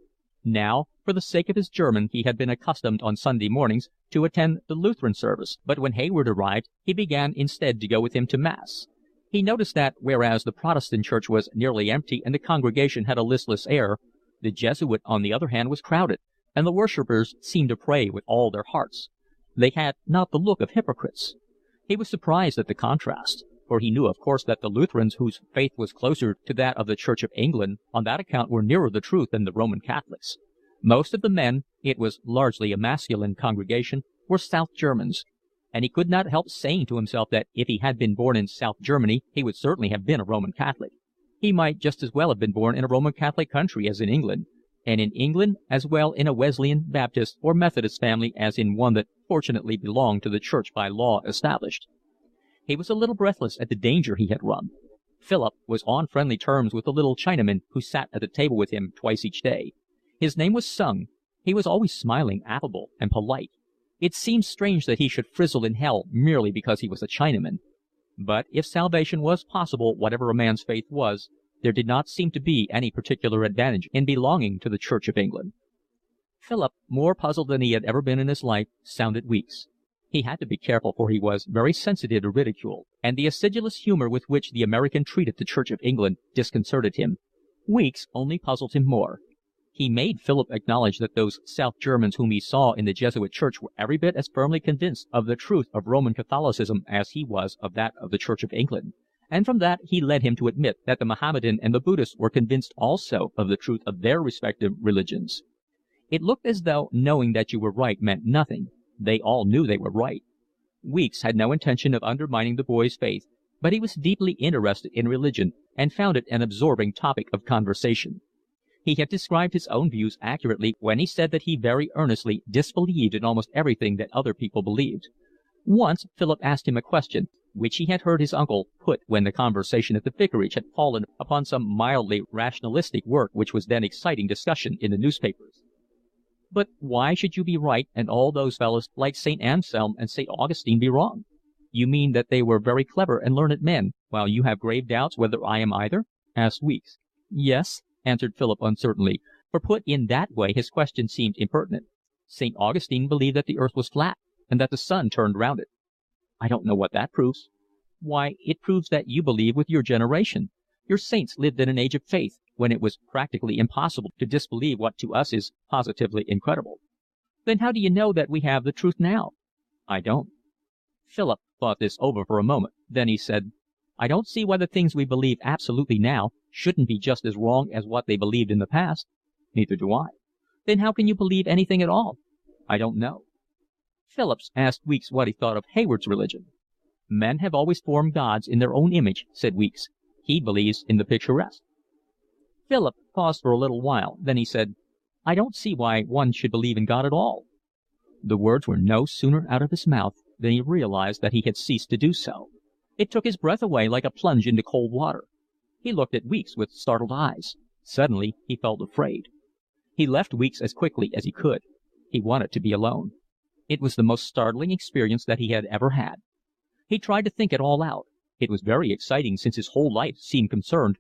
Now, for the sake of his German, he had been accustomed on Sunday mornings to attend the Lutheran service, but when Hayward arrived, he began instead to go with him to Mass. He noticed that, whereas the Protestant church was nearly empty and the congregation had a listless air, the Jesuit, on the other hand, was crowded, and the worshippers seemed to pray with all their hearts. They had not the look of hypocrites. He was surprised at the contrast, for he knew, of course, that the Lutherans, whose faith was closer to that of the Church of England, on that account were nearer the truth than the Roman Catholics. Most of the men, it was largely a masculine congregation, were South Germans, and he could not help saying to himself that if he had been born in South Germany he would certainly have been a Roman Catholic. He might just as well have been born in a Roman Catholic country as in England, and in England as well in a Wesleyan, Baptist, or Methodist family as in one that fortunately belonged to the church by law established. He was a little breathless at the danger he had run. Philip was on friendly terms with the little Chinaman who sat at the table with him twice each day. His name was Sung. He was always smiling, affable, and polite. It seemed strange that he should frizzle in hell merely because he was a Chinaman. But if salvation was possible, whatever a man's faith was, there did not seem to be any particular advantage in belonging to the Church of England. Philip, more puzzled than he had ever been in his life, sounded Weeks. He had to be careful, for he was very sensitive to ridicule, and the acidulous humor with which the American treated the Church of England disconcerted him. Weeks only puzzled him more. He made Philip acknowledge that those South Germans whom he saw in the Jesuit church were every bit as firmly convinced of the truth of Roman Catholicism as he was of that of the Church of England, and from that he led him to admit that the Mohammedan and the Buddhist were convinced also of the truth of their respective religions. It looked as though knowing that you were right meant nothing. They all knew they were right. Weeks had no intention of undermining the boy's faith, but he was deeply interested in religion and found it an absorbing topic of conversation. He had described his own views accurately when he said that he very earnestly disbelieved in almost everything that other people believed. Once Philip asked him a question, which he had heard his uncle put when the conversation at the vicarage had fallen upon some mildly rationalistic work which was then exciting discussion in the newspapers. "But why should you be right and all those fellows like St. Anselm and St. Augustine be wrong? You mean that they were very clever and learned men, while you have grave doubts whether I am either?" asked Weeks. "Yes," answered Philip uncertainly, for put in that way his question seemed impertinent. "St. Augustine believed that the earth was flat and that the sun turned round it." "I don't know what that proves." "Why, it proves that you believe with your generation. Your saints lived in an age of faith, when it was practically impossible to disbelieve what to us is positively incredible." "Then how do you know that we have the truth now?" "I don't." Philip thought this over for a moment. Then he said, "I don't see why the things we believe absolutely now shouldn't be just as wrong as what they believed in the past." "Neither do I." "Then how can you believe anything at all?" "I don't know." Phillips asked Weeks what he thought of Hayward's religion. "Men have always formed gods in their own image," said Weeks. "He believes in the picturesque." Philip paused for a little while. Then he said, "I don't see why one should believe in God at all." The words were no sooner out of his mouth than he realized that he had ceased to do so. It took his breath away like a plunge into cold water. He looked at Weeks with startled eyes. Suddenly he felt afraid. He left Weeks as quickly as he could. He wanted to be alone. It was the most startling experience that he had ever had. He tried to think it all out. It was very exciting, since his whole life seemed concerned.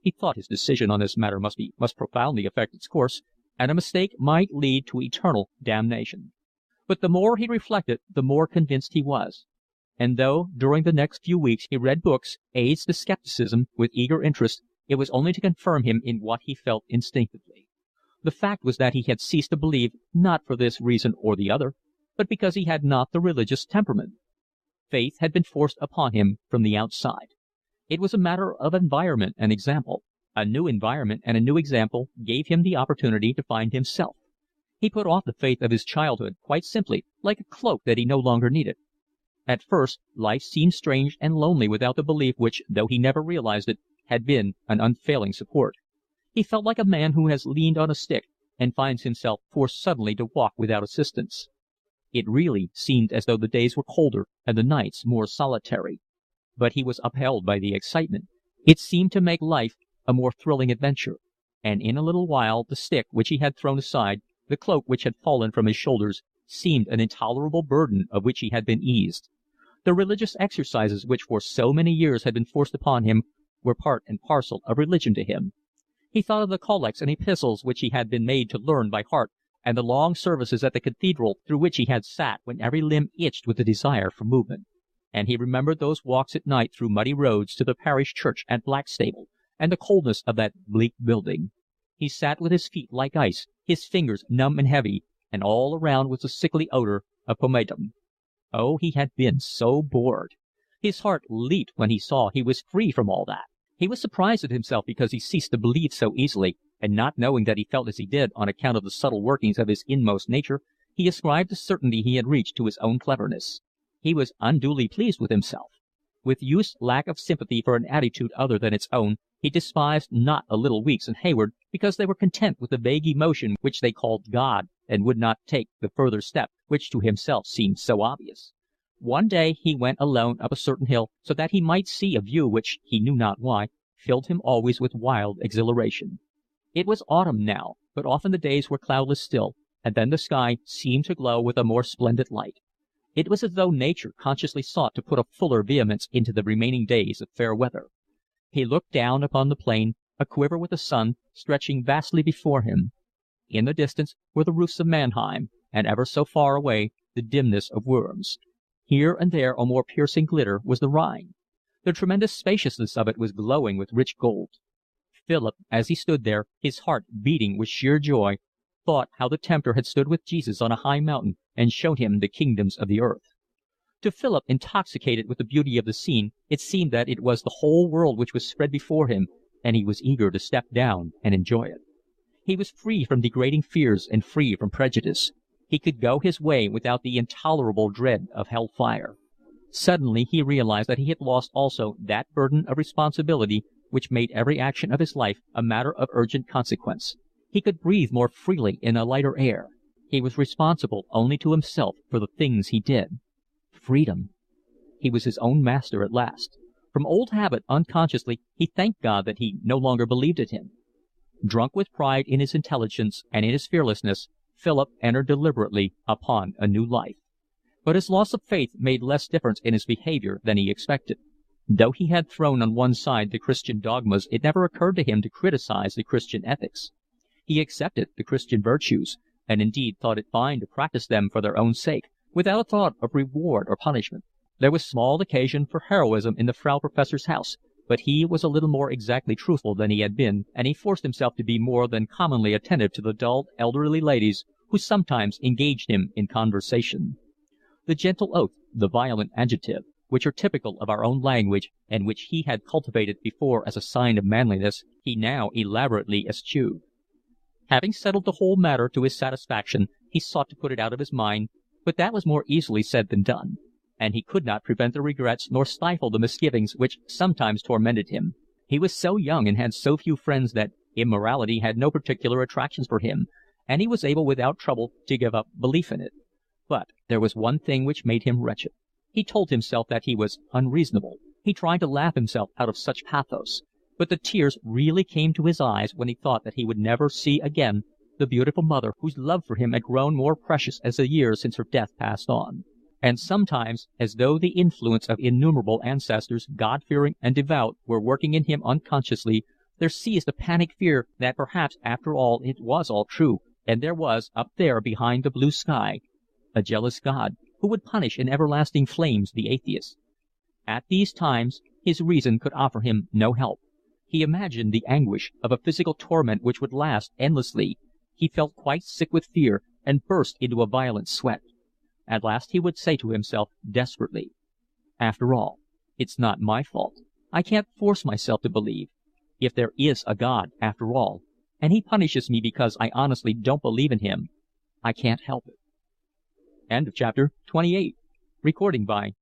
He thought his decision on this matter must profoundly affect its course, and a mistake might lead to eternal damnation. But the more he reflected, the more convinced he was. And though during the next few weeks he read books, aids to skepticism, with eager interest, it was only to confirm him in what he felt instinctively. The fact was that he had ceased to believe, not for this reason or the other, but because he had not the religious temperament. Faith had been forced upon him from the outside. It was a matter of environment and example. A new environment and a new example gave him the opportunity to find himself. He put off the faith of his childhood, quite simply, like a cloak that he no longer needed. At first, life seemed strange and lonely without the belief which, though he never realized it, had been an unfailing support. He felt like a man who has leaned on a stick and finds himself forced suddenly to walk without assistance. It really seemed as though the days were colder and the nights more solitary. But he was upheld by the excitement. It seemed to make life a more thrilling adventure. And in a little while the stick which he had thrown aside, the cloak which had fallen from his shoulders, seemed an intolerable burden of which he had been eased. The religious exercises which for so many years had been forced upon him were part and parcel of religion to him. He thought of the collects and epistles which he had been made to learn by heart, and the long services at the cathedral through which he had sat when every limb itched with the desire for movement. And he remembered those walks at night through muddy roads to the parish church at Blackstable, and the coldness of that bleak building. He sat with his feet like ice, his fingers numb and heavy, and all around was the sickly odor of pomatum. Oh, he had been so bored. His heart leaped when he saw he was free from all that. He was surprised at himself because he ceased to believe so easily, and not knowing that he felt as he did on account of the subtle workings of his inmost nature, he ascribed the certainty he had reached to his own cleverness. He was unduly pleased with himself. With Youth's lack of sympathy for an attitude other than its own, he despised not a little Weeks and Hayward because they were content with the vague emotion which they called God and would not take the further step which to himself seemed so obvious. One day he went alone up a certain hill so that he might see a view which, he knew not why, filled him always with wild exhilaration. It was autumn now, but often the days were cloudless still, and then the sky seemed to glow with a more splendid light. It was as though nature consciously sought to put a fuller vehemence into the remaining days of fair weather. He looked down upon the plain, aquiver with the sun, stretching vastly before him. In the distance were the roofs of Mannheim, and ever so far away the dimness of Worms. Here and there a more piercing glitter was the Rhine. The tremendous spaciousness of it was glowing with rich gold. Philip, as he stood there, his heart beating with sheer joy, thought how the tempter had stood with Jesus on a high mountain and shown him the kingdoms of the earth. To Philip, intoxicated with the beauty of the scene, it seemed that it was the whole world which was spread before him, and he was eager to step down and enjoy it. He was free from degrading fears and free from prejudice. He could go his way without the intolerable dread of hell fire. Suddenly he realized that he had lost also that burden of responsibility which made every action of his life a matter of urgent consequence. He could breathe more freely in a lighter air. He was responsible only to himself for the things he did. Freedom. He was his own master at last. From old habit, unconsciously, he thanked God that he no longer believed in him. Drunk with pride in his intelligence and in his fearlessness, Philip entered deliberately upon a new life. But his loss of faith made less difference in his behavior than he expected. Though he had thrown on one side the Christian dogmas, it never occurred to him to criticize the Christian ethics. He accepted the Christian virtues, and indeed thought it fine to practice them for their own sake, without a thought of reward or punishment. There was small occasion for heroism in the Frau Professor's house, but he was a little more exactly truthful than he had been, and he forced himself to be more than commonly attentive to the dull, elderly ladies who sometimes engaged him in conversation. The gentle oath, the violent adjective, which are typical of our own language, and which he had cultivated before as a sign of manliness, he now elaborately eschewed. Having settled the whole matter to his satisfaction, he sought to put it out of his mind, but that was more easily said than done, and he could not prevent the regrets nor stifle the misgivings which sometimes tormented him. He was so young and had so few friends that immorality had no particular attractions for him, and he was able without trouble to give up belief in it. But there was one thing which made him wretched. He told himself that he was unreasonable. He tried to laugh himself out of such pathos, but the tears really came to his eyes when he thought that he would never see again the beautiful mother whose love for him had grown more precious as the years since her death passed on. And sometimes, as though the influence of innumerable ancestors, God-fearing and devout, were working in him unconsciously, there seized a panic fear that perhaps after all it was all true, and there was, up there behind the blue sky, a jealous God who would punish in everlasting flames the atheist. At these times his reason could offer him no help. He imagined the anguish of a physical torment which would last endlessly. He felt quite sick with fear and burst into a violent sweat. At last he would say to himself desperately, "After all, it's not my fault. I can't force myself to believe. If there is a God, after all, and he punishes me because I honestly don't believe in him, I can't help it." End of chapter 28. Recording by